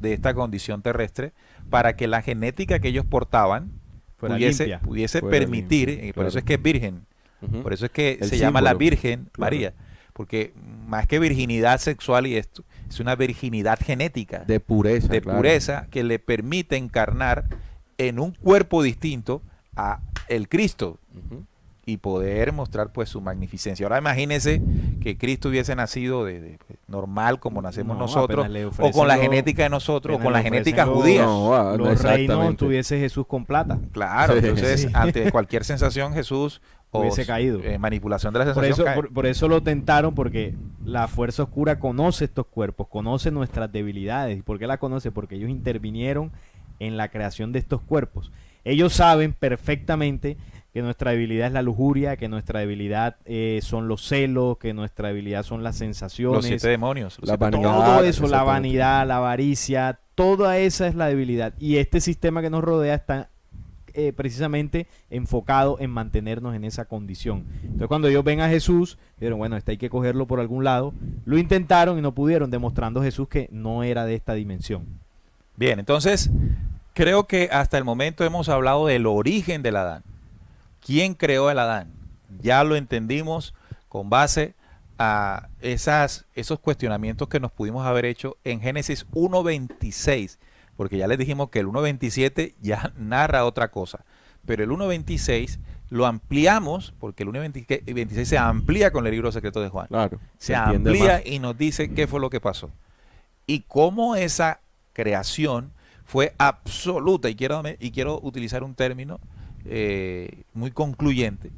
de esta condición terrestre, para que la genética que ellos portaban pudiese Fuera permitir, limpia, y por claro. eso es que es virgen, Ujú. por eso es que El se llama la símbolo. Virgen Claro. María, porque más que virginidad sexual y esto, es una virginidad genética, De pureza. claro. pureza, que le permite encarnar en un cuerpo distinto a el Cristo Ujú. y poder mostrar pues su magnificencia. Ahora imagínense que Cristo hubiese nacido normal como nacemos No, nosotros, apenas le o con la ofrecen genética de nosotros, o apenas con la le genética ofrecen judía. No, los reinos exactamente. tuviese Jesús con plata. Claro, Sí. entonces Sí. ante cualquier sensación Jesús Hubiese caído. Manipulación de la Por sensación eso, cae. por eso lo tentaron, porque la fuerza oscura conoce estos cuerpos, conoce nuestras debilidades. ¿Y por qué la conoce? Porque ellos intervinieron en la creación de estos cuerpos. Ellos saben perfectamente que nuestra debilidad es la lujuria, que nuestra debilidad son los celos, que nuestra debilidad son las sensaciones. Los 7 demonios. La siete vanidad. demonios. Todo eso, la exactamente. vanidad, la avaricia, toda esa es la debilidad. Y este sistema que nos rodea está precisamente enfocado en mantenernos en esa condición. Entonces cuando ellos ven a Jesús, dijeron, bueno, este hay que cogerlo por algún lado. Lo intentaron y no pudieron, demostrando Jesús que no era de esta dimensión. Bien, entonces creo que hasta el momento hemos hablado del origen del Adán. ¿Quién creó el Adán? Ya lo entendimos con base a esos cuestionamientos que nos pudimos haber hecho en Génesis 1.26, porque ya les dijimos que el 1.27 ya narra otra cosa, pero el 1.26 lo ampliamos, porque el 1.26 se amplía con el libro secreto de Juan. Claro. Se entiende amplía más. y nos dice qué fue lo que pasó. Y cómo esa creación fue absoluta, y quiero utilizar un término muy concluyente,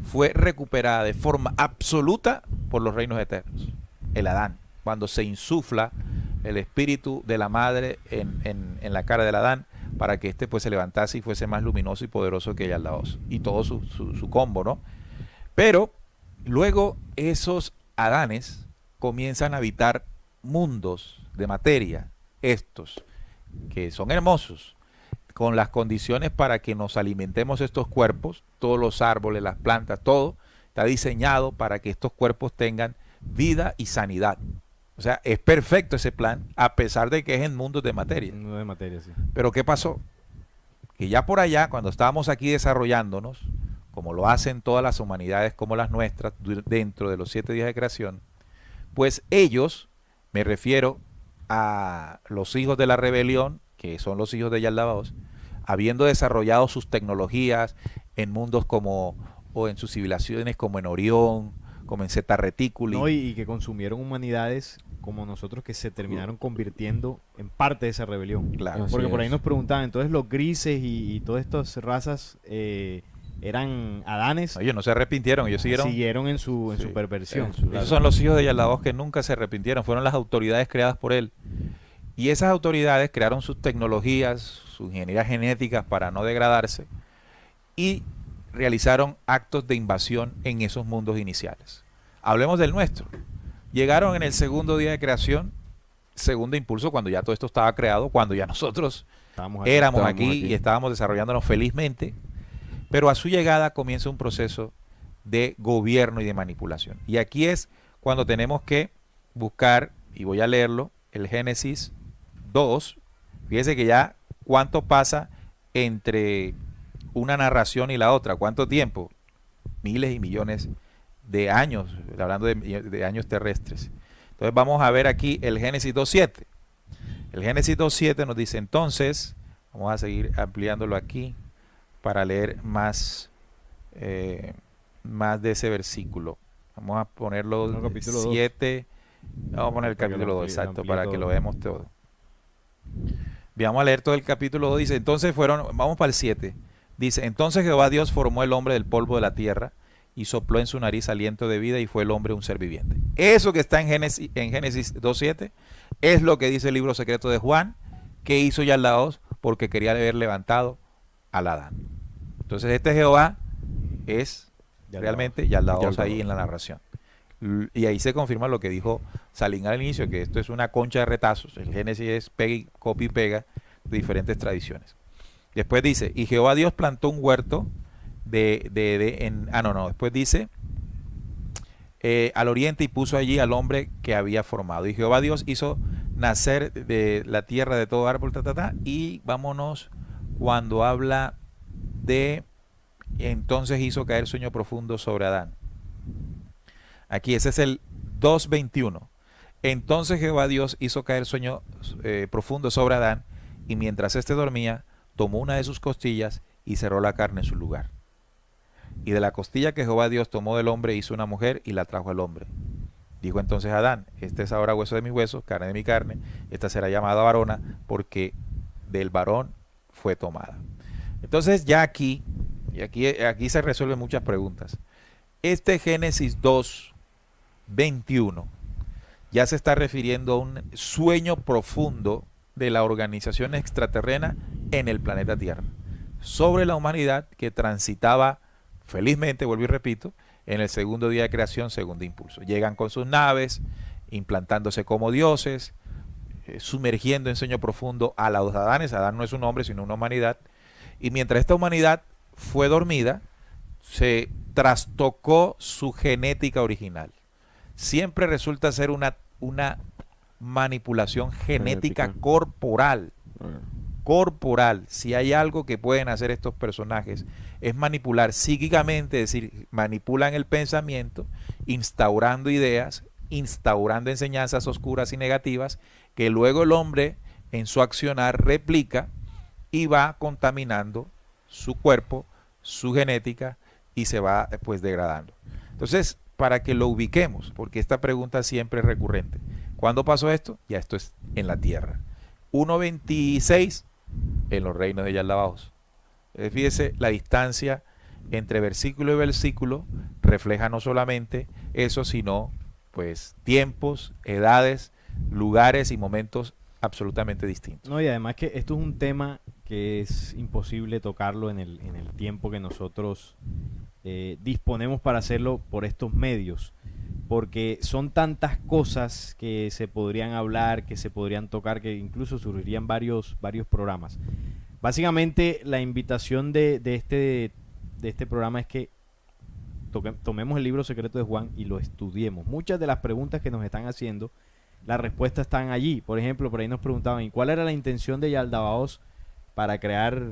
fue recuperada de forma absoluta por los reinos eternos. El Adán, cuando se insufla el espíritu de la madre en la cara del Adán, para que éste pues se levantase y fuese más luminoso y poderoso que Yaldaos, y todo su combo, ¿no? Pero luego esos Adanes comienzan a habitar mundos de materia, estos, que son hermosos, con las condiciones para que nos alimentemos estos cuerpos, todos los árboles, las plantas, todo está diseñado para que estos cuerpos tengan vida y sanidad. O sea, es perfecto ese plan, a pesar de que es en mundos de materia. No de materia, sí. Pero ¿qué pasó? Que ya por allá, cuando estábamos aquí desarrollándonos, como lo hacen todas las humanidades como las nuestras, dentro de los 7 días de creación, pues ellos, me refiero a los hijos de la rebelión, que son los hijos de Yaldabaoth, habiendo desarrollado sus tecnologías en mundos o en sus civilizaciones como en Orión, como en Zeta Reticuli. No, y que consumieron humanidades como nosotros, que se terminaron convirtiendo en parte de esa rebelión. Claro. Así Porque por ahí es. nos preguntaban, entonces los grises y todas estas razas eran Adanes, Ellos no se arrepintieron, ellos siguieron en su Sí, perversión. Esos son los hijos de Yaldabaoth que nunca se arrepintieron, fueron las autoridades creadas por él. Y esas autoridades crearon sus tecnologías, sus ingenierías genéticas para no degradarse, y realizaron actos de invasión en esos mundos iniciales. Hablemos del nuestro. Llegaron en el segundo día de creación, segundo impulso, cuando ya todo esto estaba creado, cuando ya nosotros Estábamos éramos Estábamos aquí aquí. y estábamos desarrollándonos felizmente, pero a su llegada comienza un proceso de gobierno y de manipulación. Y aquí es cuando tenemos que buscar, y voy a leerlo, el Génesis 2. Fíjese que ya cuánto pasa entre una narración y la otra, cuánto tiempo, miles y millones de años, hablando de años terrestres. Entonces vamos a ver aquí el Génesis 2.7. El Génesis 2.7 nos dice entonces, vamos a seguir ampliándolo aquí para leer más, más de ese versículo. Vamos a ponerlo No, capítulo 7. Vamos a poner el Para que capítulo lo 2, amplie- exacto, amplíe para que todo. lo veamos todo. Bien, vamos a leer todo el capítulo 2. Dice, entonces vamos para el 7. Dice, entonces Jehová Dios formó el hombre del polvo de la tierra y sopló en su nariz aliento de vida y fue el hombre un ser viviente. Eso que está en Génesis 2.7 es lo que dice el libro secreto de Juan, que hizo Yaldaos porque quería haber levantado al Adán. Entonces este Jehová es realmente Yaldaos ahí en la narración. Y ahí se confirma lo que dijo Salín al inicio, que esto es una concha de retazos. El Génesis es copia y pega de diferentes tradiciones. Después dice, y Jehová Dios plantó un huerto después dice, al oriente y puso allí al hombre que había formado. Y Jehová Dios hizo nacer de la tierra de todo árbol, y vámonos cuando habla de, entonces hizo caer sueño profundo sobre Adán. Aquí ese es el 2.21. Entonces Jehová Dios hizo caer sueño profundo sobre Adán, y mientras éste dormía, tomó una de sus costillas y cerró la carne en su lugar. Y de la costilla que Jehová Dios tomó del hombre hizo una mujer y la trajo al hombre. Dijo entonces Adán, este es ahora hueso de mis huesos, carne de mi carne, esta será llamada varona, porque del varón fue tomada. Entonces ya aquí se resuelven muchas preguntas. Este Génesis 2.21 ya se está refiriendo a un sueño profundo de la organización extraterrena en el planeta Tierra, sobre la humanidad que transitaba felizmente, vuelvo y repito, en el segundo día de creación, segundo impulso. Llegan con sus naves, implantándose como dioses, sumergiendo en sueño profundo a los Adanes. Adán no es un hombre, sino una humanidad. Y mientras esta humanidad fue dormida, se trastocó su genética original. Siempre resulta ser una manipulación genética corporal. Corporal. Si hay algo que pueden hacer estos personajes es manipular psíquicamente, es decir, manipulan el pensamiento, instaurando ideas, instaurando enseñanzas oscuras y negativas que luego el hombre en su accionar replica y va contaminando su cuerpo, su genética, y se va pues degradando. Entonces, para que lo ubiquemos, porque esta pregunta siempre es recurrente. ¿Cuándo pasó esto? Ya esto es en la tierra. 1.26 en los reinos de Yaldabaoth. Fíjese, la distancia entre versículo y versículo refleja no solamente eso, sino pues tiempos, edades, lugares y momentos absolutamente distintos. No, y además que esto es un tema que es imposible tocarlo en el tiempo que nosotros disponemos para hacerlo por estos medios, porque son tantas cosas que se podrían hablar, que se podrían tocar, que incluso surgirían varios programas. Básicamente la invitación de este programa es que tomemos el libro secreto de Juan y lo estudiemos. Muchas de las preguntas que nos están haciendo, las respuestas están allí. Por ejemplo, por ahí nos preguntaban, ¿y cuál era la intención de Yaldabaoth para crear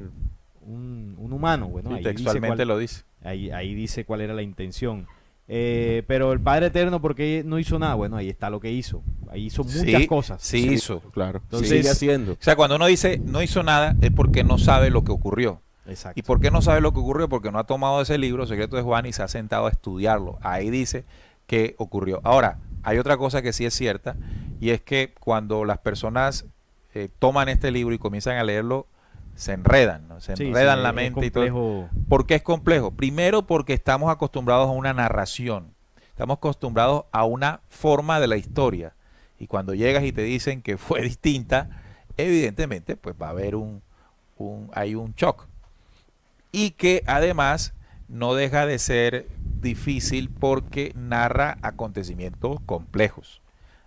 un humano? Bueno, Sí, ahí textualmente lo dice. Ahí dice cuál era la intención. Pero el Padre Eterno, ¿por qué no hizo nada? Bueno, ahí está lo que hizo. Ahí hizo muchas cosas. Sí hizo. Claro. Entonces, Sigue haciendo. O sea, cuando uno dice no hizo nada es porque no sabe lo que ocurrió. Exacto. ¿Y por qué no sabe lo que ocurrió? Porque no ha tomado ese libro, Secreto de Juan, y se ha sentado a estudiarlo. Ahí dice que ocurrió. Ahora, hay otra cosa que sí es cierta, y es que cuando las personas toman este libro y comienzan a leerlo, se enredan, ¿no? Se enredan la mente y todo. ¿Por qué es complejo? Primero porque estamos acostumbrados a una narración. Estamos acostumbrados a una forma de la historia. Y cuando llegas y te dicen que fue distinta, evidentemente pues va a haber hay un shock. Y que además no deja de ser difícil porque narra acontecimientos complejos,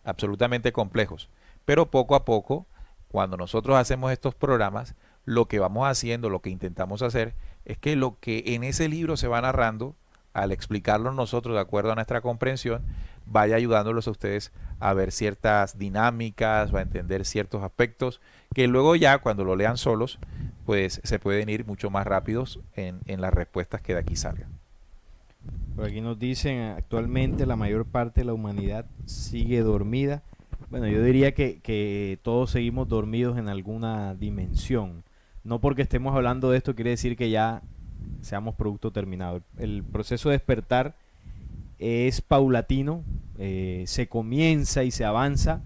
absolutamente complejos. Pero poco a poco, cuando nosotros hacemos estos programas, lo que vamos haciendo, lo que intentamos hacer, es que lo que en ese libro se va narrando, al explicarlo nosotros de acuerdo a nuestra comprensión, vaya ayudándolos a ustedes a ver ciertas dinámicas, a entender ciertos aspectos, que luego ya cuando lo lean solos, pues se pueden ir mucho más rápidos en las respuestas que de aquí salgan. Por aquí nos dicen, actualmente la mayor parte de la humanidad sigue dormida. Bueno, yo diría que todos seguimos dormidos en alguna dimensión. No porque estemos hablando de esto quiere decir que ya seamos producto terminado. El proceso de despertar es paulatino, se comienza y se avanza,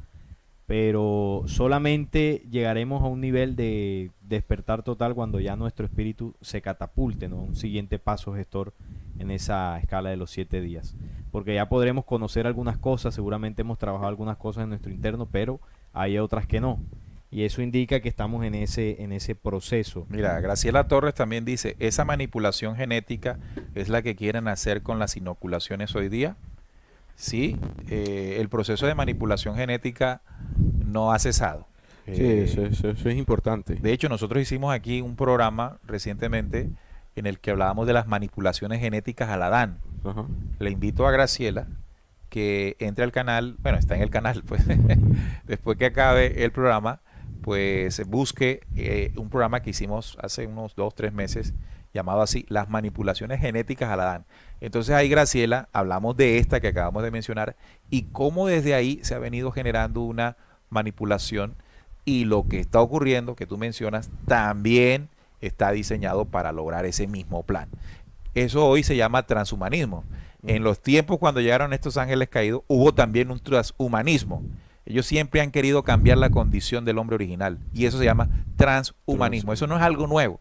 pero solamente llegaremos a un nivel de despertar total cuando ya nuestro espíritu se catapulte, ¿no? Un siguiente paso gestor en esa escala de los 7 días. Porque ya podremos conocer algunas cosas, seguramente hemos trabajado algunas cosas en nuestro interno, pero hay otras que no. Y eso indica que estamos en ese proceso. Mira, Graciela Torres también dice, esa manipulación genética es la que quieren hacer con las inoculaciones hoy día. Sí, el proceso de manipulación genética no ha cesado. Sí, eso es importante. De hecho, nosotros hicimos aquí un programa recientemente en el que hablábamos de las manipulaciones genéticas al Adán. Ajá. Le invito a Graciela que entre al canal, bueno, está en el canal, pues después que acabe el programa, pues busque un programa que hicimos hace unos 2-3 meses llamado así, las manipulaciones genéticas al Adán. Entonces ahí, Graciela, hablamos de esta que acabamos de mencionar y cómo desde ahí se ha venido generando una manipulación y lo que está ocurriendo, que tú mencionas, también está diseñado para lograr ese mismo plan. Eso hoy se llama transhumanismo. En los tiempos cuando llegaron estos ángeles caídos, hubo también un transhumanismo. Ellos siempre han querido cambiar la condición del hombre original y eso se llama transhumanismo. Eso no es algo nuevo.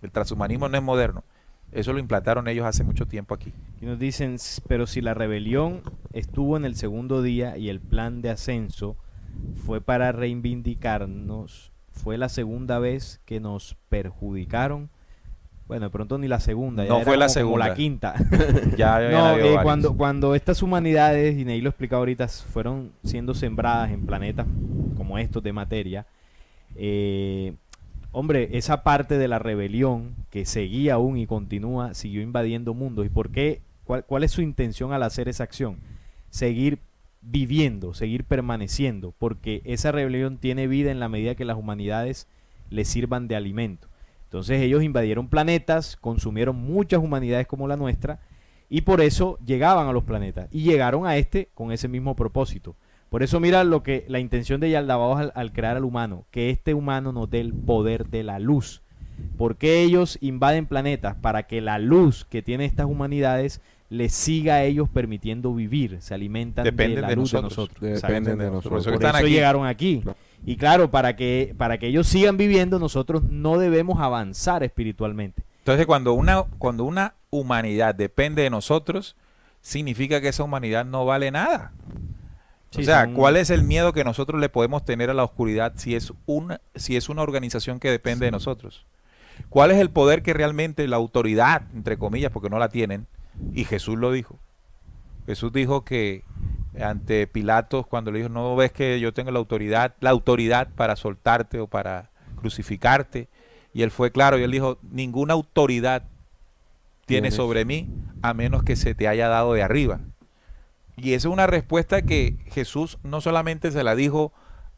El transhumanismo no es moderno. Eso lo implantaron ellos hace mucho tiempo aquí. Y nos dicen, pero si la rebelión estuvo en el segundo día y el plan de ascenso fue para reivindicarnos, fue la segunda vez que nos perjudicaron. Bueno, de pronto ni la segunda, ya no era fue la como segunda. La quinta. Ya No, cuando estas humanidades, y Neil lo explicaba ahorita, fueron siendo sembradas en planetas como estos de materia, hombre, esa parte de la rebelión que seguía aún y continúa, siguió invadiendo mundos. ¿Y por qué? ¿Cuál es su intención al hacer esa acción? Seguir viviendo, seguir permaneciendo, porque esa rebelión tiene vida en la medida que las humanidades les sirvan de alimento. Entonces ellos invadieron planetas, consumieron muchas humanidades como la nuestra, y por eso llegaban a los planetas, y llegaron a este con ese mismo propósito. Por eso mira la intención de Yaldabaoth al crear al humano, que este humano nos dé el poder de la luz. ¿Por qué ellos invaden planetas? Para que la luz que tienen estas humanidades les siga a ellos permitiendo vivir, se alimentan de la luz de nosotros. Dependen de nosotros. Por eso llegaron aquí. Y claro, para que ellos sigan viviendo, nosotros no debemos avanzar espiritualmente. Entonces, cuando una humanidad depende de nosotros, significa que esa humanidad no vale nada. Sí, o sea, ¿cuál es el miedo que nosotros le podemos tener a la oscuridad si es una organización que depende de nosotros? ¿Cuál es el poder que realmente la autoridad, entre comillas, porque no la tienen? Y Jesús lo dijo. Jesús dijo que ante Pilatos, cuando le dijo, no ves que yo tengo la autoridad para soltarte o para crucificarte, y él fue claro y él dijo, ninguna autoridad tiene sobre mí a menos que se te haya dado de arriba. Y esa es una respuesta que Jesús no solamente se la dijo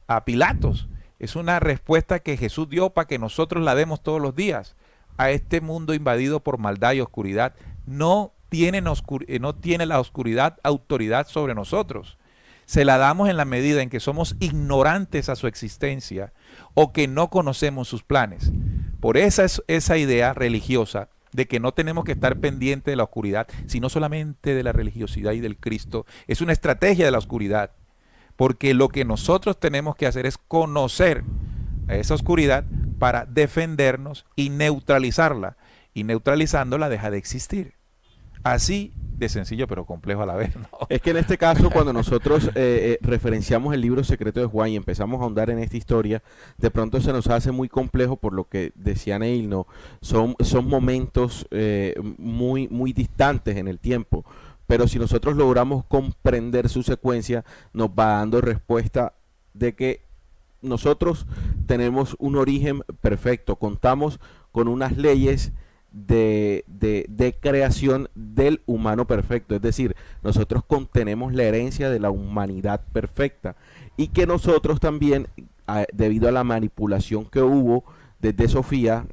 a Pilatos, es una respuesta que Jesús dio para que nosotros la demos todos los días a este mundo invadido por maldad y oscuridad. No tiene la oscuridad autoridad sobre nosotros. Se la damos en la medida en que somos ignorantes a su existencia o que no conocemos sus planes. Por esa idea religiosa de que no tenemos que estar pendientes de la oscuridad, sino solamente de la religiosidad y del Cristo, es una estrategia de la oscuridad. Porque lo que nosotros tenemos que hacer es conocer a esa oscuridad para defendernos y neutralizarla. Y neutralizándola deja de existir. Así de sencillo pero complejo a la vez, ¿no? Es que en este caso, cuando nosotros referenciamos el libro secreto de Juan y empezamos a ahondar en esta historia, de pronto se nos hace muy complejo por lo que decía Neil, ¿no? Son momentos muy, muy distantes en el tiempo, pero si nosotros logramos comprender su secuencia, nos va dando respuesta de que nosotros tenemos un origen perfecto, contamos con unas leyes de creación del humano perfecto, es decir, nosotros contenemos la herencia de la humanidad perfecta y que nosotros también, debido a la manipulación que hubo desde Sofía,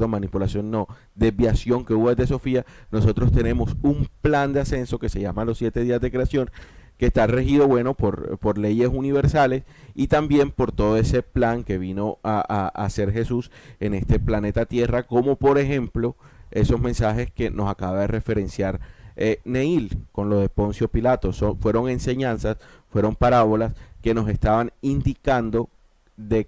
manipulación no, desviación que hubo desde Sofía, nosotros tenemos un plan de ascenso que se llama los 7 días de creación, que está regido, bueno, por leyes universales y también por todo ese plan que vino a hacer Jesús en este planeta Tierra, como por ejemplo esos mensajes que nos acaba de referenciar Neil con lo de Poncio Pilato. Fueron enseñanzas, fueron parábolas que nos estaban indicando de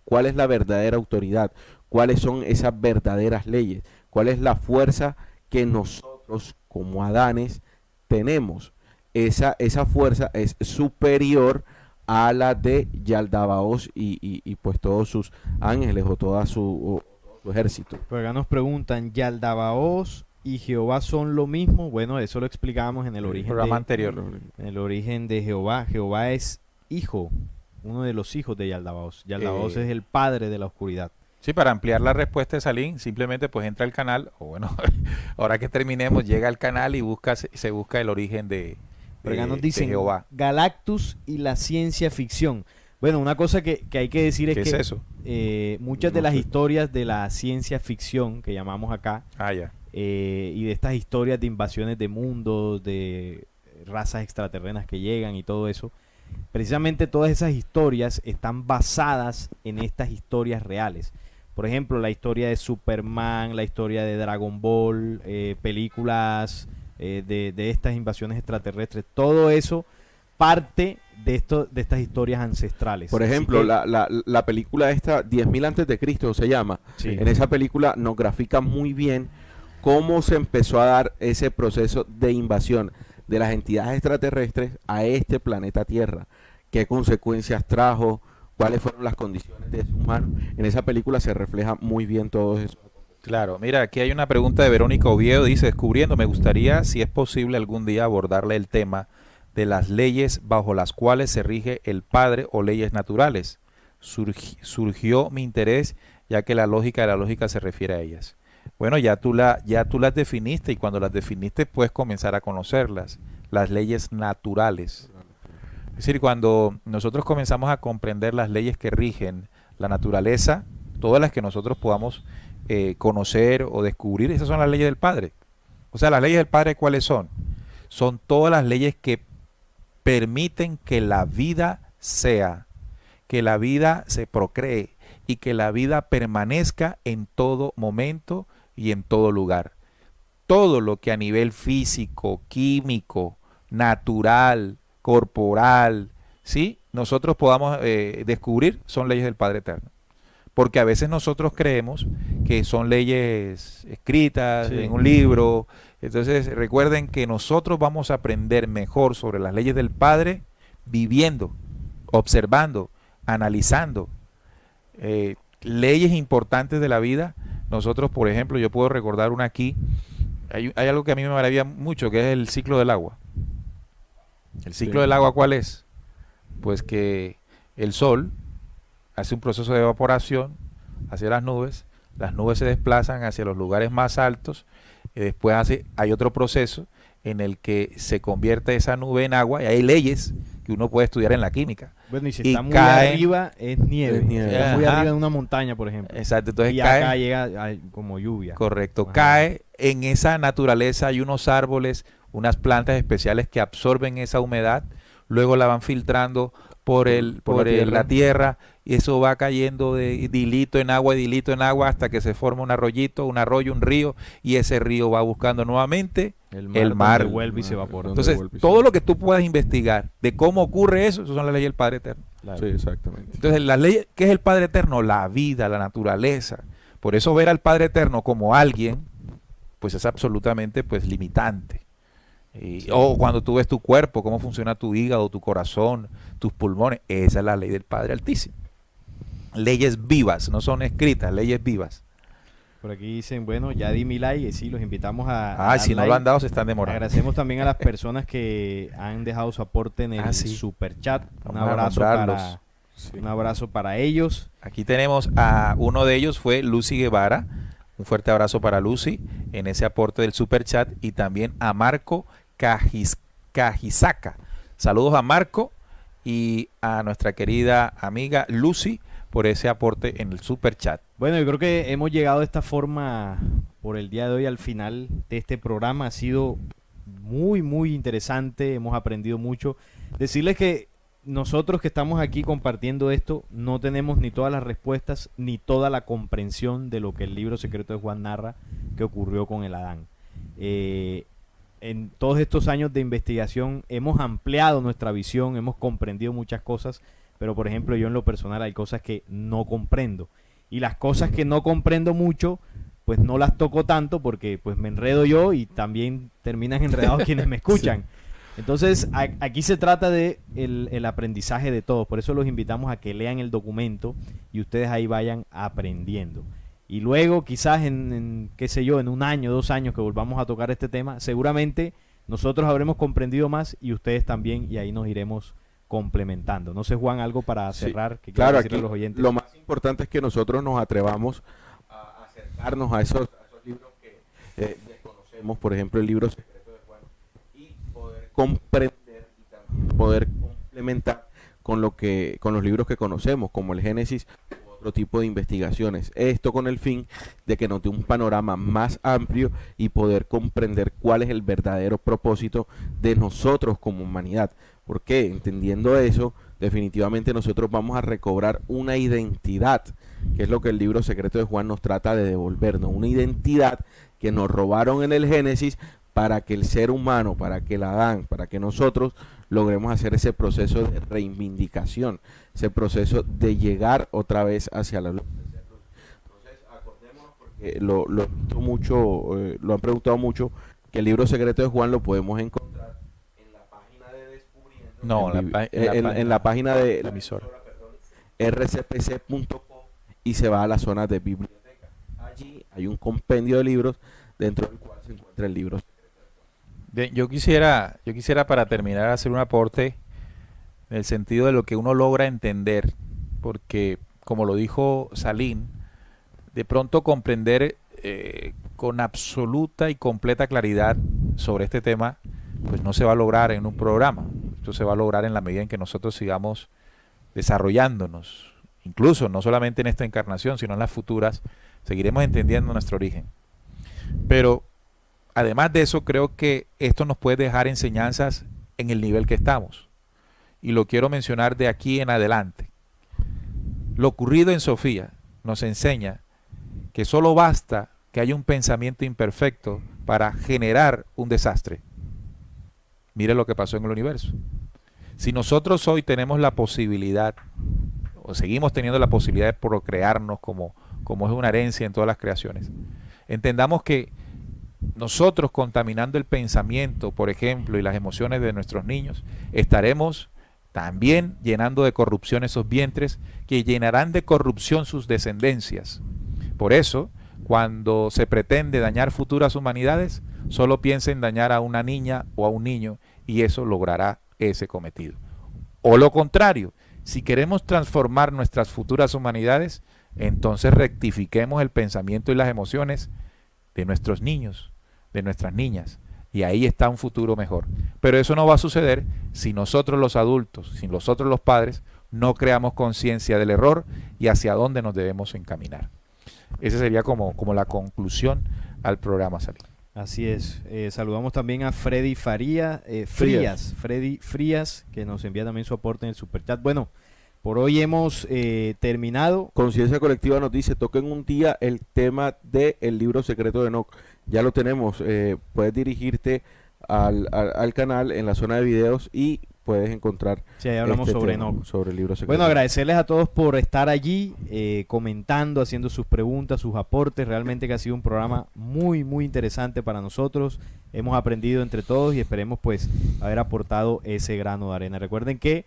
cuál es la verdadera autoridad, cuáles son esas verdaderas leyes, cuál es la fuerza que nosotros como Adanes tenemos. Esa fuerza es superior a la de Yaldabaoth y pues todos sus ángeles o todo su ejército. Pero acá nos preguntan, ¿Yaldabaoth y Jehová son lo mismo? Bueno, eso lo explicábamos en el programa anterior. En el origen de Jehová. Jehová es hijo, uno de los hijos de Yaldabaoth. Yaldabaoth es el padre de la oscuridad. Sí, para ampliar la respuesta de Salim, simplemente pues entra al canal, o bueno, ahora que terminemos, llega al canal y se busca el origen de Pero acá nos dicen Jehová. Galactus y la ciencia ficción. Bueno, una cosa que hay que decir es ¿Qué que es eso? Muchas de las historias de la ciencia ficción que llamamos acá, y de estas historias de invasiones de mundos, de razas extraterrenas que llegan y todo eso, precisamente todas esas historias están basadas en estas historias reales. Por ejemplo, la historia de Superman, la historia de Dragon Ball, películas de estas invasiones extraterrestres, todo eso parte de estas historias ancestrales. Por ejemplo, la película esta, 10.000 antes de Cristo se llama. Sí. En esa película nos grafica muy bien cómo se empezó a dar ese proceso de invasión de las entidades extraterrestres a este planeta Tierra. Qué consecuencias trajo, cuáles fueron las condiciones de ese humano. En esa película se refleja muy bien todo eso. Claro, mira, aquí hay una pregunta de Verónica Oviedo, dice, descubriendo, me gustaría, si es posible, algún día abordarle el tema de las leyes bajo las cuales se rige el Padre o leyes naturales. Surgió mi interés, ya que la lógica de la lógica se refiere a ellas. Bueno, ya tú las definiste, y cuando las definiste puedes comenzar a conocerlas, las leyes naturales. Es decir, cuando nosotros comenzamos a comprender las leyes que rigen la naturaleza, todas las que nosotros podamos conocer o descubrir, esas son las leyes del Padre. O sea, las leyes del Padre, ¿cuáles son? Son todas las leyes que permiten que la vida sea, que la vida se procree y que la vida permanezca en todo momento y en todo lugar. Todo lo que a nivel físico, químico, natural, corporal, ¿sí?, nosotros podamos descubrir, son leyes del Padre Eterno. Porque a veces nosotros creemos que son leyes escritas en un libro. Entonces recuerden que nosotros vamos a aprender mejor sobre las leyes del Padre viviendo, observando, analizando. Leyes importantes de la vida. Nosotros, por ejemplo, yo puedo recordar una aquí. Hay algo que a mí me maravilla mucho, que es el ciclo del agua. ¿El ciclo del agua cuál es? Pues que el sol hace un proceso de evaporación hacia las nubes se desplazan hacia los lugares más altos, y después hay otro proceso en el que se convierte esa nube en agua, y hay leyes que uno puede estudiar en la química. Bueno, y si está muy arriba es nieve. Está muy arriba en una montaña, por ejemplo. Exacto, entonces y acá llega como lluvia. Correcto, cae en esa naturaleza, hay unos árboles, unas plantas especiales que absorben esa humedad, luego la van filtrando por la tierra, y eso va cayendo de dilito en agua hasta que se forma un arroyito, un arroyo, un río, y ese río va buscando nuevamente el mar. Vuelve y se evapora. Entonces, todo lo que tú puedas investigar de cómo ocurre eso son las leyes del Padre Eterno. Claro. Sí, exactamente. Entonces, la ley, ¿qué es el Padre Eterno? La vida, la naturaleza. Por eso ver al Padre Eterno como alguien, pues es absolutamente pues limitante. O cuando tú ves tu cuerpo, cómo funciona tu hígado, tu corazón, tus pulmones, esa es la ley del Padre Altísimo. Leyes vivas, no son escritas, leyes vivas. Por aquí dicen, bueno, ya di mi like, sí, los invitamos a si no lo han dado, se están demorando. Agradecemos también a las personas que han dejado su aporte en el super chat. Un abrazo para ellos. Aquí tenemos a uno de ellos, fue Lucy Guevara. Un fuerte abrazo para Lucy en ese aporte del super chat, y también a Marco Cajisaca. Saludos a Marco y a nuestra querida amiga Lucy por ese aporte en el super chat. Bueno, yo creo que hemos llegado de esta forma por el día de hoy al final de este programa. Ha sido muy interesante, hemos aprendido mucho. Decirles que nosotros que estamos aquí compartiendo esto, no tenemos ni todas las respuestas, ni toda la comprensión de lo que el libro secreto de Juan narra que ocurrió con el Adán. En todos estos años de investigación hemos ampliado nuestra visión, hemos comprendido muchas cosas, pero por ejemplo yo en lo personal hay cosas que no comprendo. Y las cosas que no comprendo mucho, pues no las toco tanto porque pues me enredo yo y también terminan enredados quienes me escuchan. Entonces aquí se trata de el aprendizaje de todos, por eso los invitamos a que lean el documento y ustedes ahí vayan aprendiendo. Y luego quizás qué sé yo, en un año, 2 años que volvamos a tocar este tema, seguramente nosotros habremos comprendido más y ustedes también, y ahí nos iremos complementando. No sé, Juan, algo para cerrar que claro, decirle a los oyentes. Lo más importante es que nosotros nos atrevamos a acercarnos a esos libros que desconocemos, por ejemplo el libro secreto de Juan, y poder comprender y también poder complementar con los libros que conocemos, como el Génesis, otro tipo de investigaciones. Esto con el fin de que nos dé un panorama más amplio y poder comprender cuál es el verdadero propósito de nosotros como humanidad. Porque entendiendo eso, definitivamente nosotros vamos a recobrar una identidad, que es lo que el libro secreto de Juan nos trata de devolvernos, una identidad que nos robaron en el Génesis para que el ser humano, para que el Adán, para que nosotros logremos hacer ese proceso de reivindicación, ese proceso de llegar otra vez hacia la luz. Entonces, acordémonos, porque lo he visto mucho, lo han preguntado mucho, que el libro secreto de Juan lo podemos encontrar en la página de Descubriendo. No, en la página de la emisora, rcpc.com, y se va a la zona de biblioteca. Allí hay un compendio de libros dentro del cual se encuentra el libro. Bien, yo quisiera para terminar hacer un aporte en el sentido de lo que uno logra entender, porque como lo dijo Salim, de pronto comprender con absoluta y completa claridad sobre este tema, pues no se va a lograr en un programa. Esto se va a lograr en la medida en que nosotros sigamos desarrollándonos, incluso no solamente en esta encarnación, sino en las futuras, seguiremos entendiendo nuestro origen. Pero además de eso, creo que esto nos puede dejar enseñanzas en el nivel que estamos. Y lo quiero mencionar de aquí en adelante. Lo ocurrido en Sofía nos enseña que solo basta que haya un pensamiento imperfecto para generar un desastre. Mire lo que pasó en el universo. Si nosotros hoy tenemos la posibilidad, o seguimos teniendo la posibilidad de procrearnos como es una herencia en todas las creaciones, entendamos que nosotros contaminando el pensamiento, por ejemplo, y las emociones de nuestros niños, estaremos también llenando de corrupción esos vientres que llenarán de corrupción sus descendencias. Por eso, cuando se pretende dañar futuras humanidades, solo piensa en dañar a una niña o a un niño y eso logrará ese cometido. O lo contrario, si queremos transformar nuestras futuras humanidades, entonces rectifiquemos el pensamiento y las emociones de nuestros niños, de nuestras niñas, y ahí está un futuro mejor. Pero eso no va a suceder si nosotros los adultos, si nosotros los padres, no creamos conciencia del error y hacia dónde nos debemos encaminar. Esa sería como la conclusión al programa, Salim. Así es. Saludamos también a Freddy Frías, Freddy Frías, que nos envía también su aporte en el superchat. Bueno, por hoy hemos terminado. Conciencia Colectiva nos dice, toquen un día el tema del libro secreto de Enoch. Ya lo tenemos, puedes dirigirte al canal en la zona de videos y puedes encontrar. Sí, ahí hablamos sobre Enoch, sobre el libro secreto. Bueno, agradecerles a todos por estar allí, comentando, haciendo sus preguntas, sus aportes. Realmente que ha sido un programa muy interesante para nosotros. Hemos aprendido entre todos y esperemos pues haber aportado ese grano de arena. Recuerden que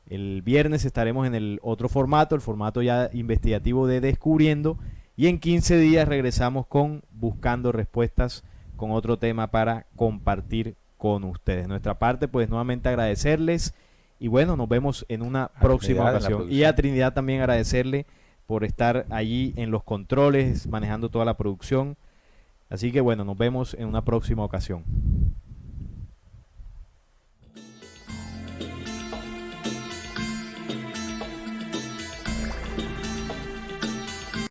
el viernes estaremos en el otro formato, el formato ya investigativo de Descubriendo, y en 15 días regresamos con Buscando Respuestas, con otro tema para compartir con ustedes. Nuestra parte, pues nuevamente agradecerles y bueno, nos vemos en una próxima ocasión. Y a Trinidad también agradecerle por estar allí en los controles, manejando toda la producción. Así que bueno, nos vemos en una próxima ocasión.